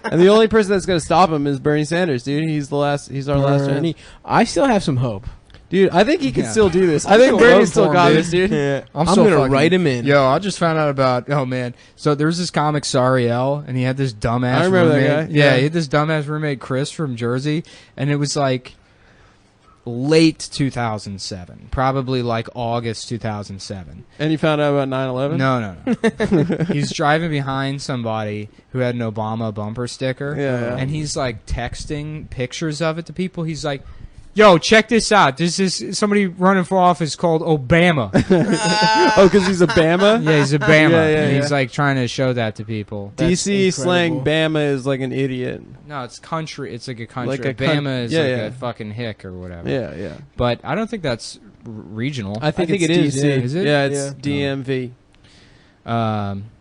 and the only person that's going to stop him is Bernie Sanders, dude. He's our last chance. Bernie. I still have some hope. Dude, I think he can Yeah. still do this. I I'm think still Bernie voting still for him, got dude. this, dude. I'm so gonna fucking- write him in. Yo, I just found out about. Oh man, so there was this comic Sariel, and he had this dumbass. I remember that roommate. guy. Yeah, Yeah. he had this dumbass roommate Chris from Jersey, and it was like late 2007, probably like August 2007. And you found out about 9/11? No. He's driving behind somebody who had an Obama bumper sticker, Yeah. and he's like texting pictures of it to people. He's like, yo, check this out. This is somebody running for office called Obama. Oh, because he's a Bama? Yeah, he's a Bama. Yeah, and he's yeah. like trying to show that to people. DC That's slang incredible. Bama is like an idiot. No, it's country. It's like a country. Like a Bama is yeah, like yeah. a fucking hick or whatever. Yeah. But I don't think that's regional. I think think it's it is, DC. yeah. Is it? Yeah, it's Yeah. DMV.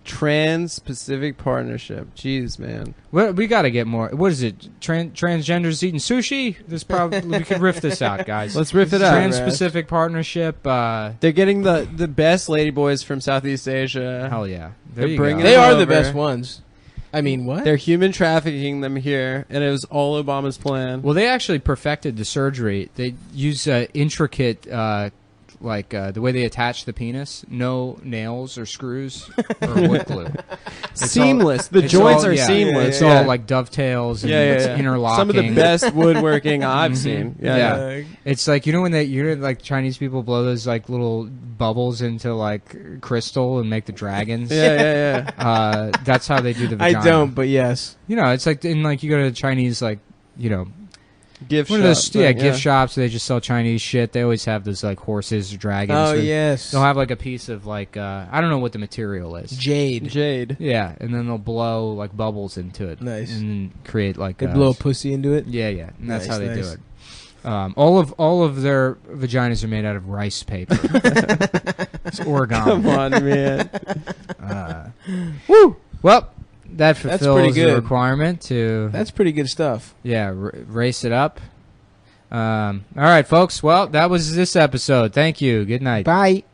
Trans-Pacific Partnership. Jeez, man. well, we got to get more. What is it? Transgenders eating sushi? This probably we could riff this out, guys. Let's riff it out. Trans-Pacific Partnership. They're getting the best ladyboys from Southeast Asia. Hell yeah. They're There you bringing go. They are the over. best ones. I mean, what? They're human trafficking them here, and it was all Obama's plan. Well, they actually perfected the surgery. They use intricate, the way they attach the penis. No nails or screws or wood glue. It's Seamless. all- The it's joints all- are yeah, seamless. It's Yeah. all like dovetails and yeah, it's yeah. interlocking. Some of the best woodworking I've seen. Yeah. It's like when like Chinese people blow those like little bubbles into like crystal and make the dragons. Yeah. That's how they do the I vagina. don't, but yes. It's like in like you go to Chinese like Gift One shop. of those, thing, gift shops. They just sell Chinese shit. They always have those like horses, dragons. Oh yes, They'll have like a piece of like I don't know what the material is. jade. Jade. Yeah, and then they'll blow like bubbles into it. Nice. And then create like They blow a pussy into it. Yeah, yeah. And that's Nice, how they nice. do it. All of their vaginas are made out of rice paper. It's origami. Come on, man. Woo! Well, that pretty fulfills the good. requirement to That's pretty good stuff. race it up. All right, folks. Well, that was this episode. Thank you. Good night. Bye.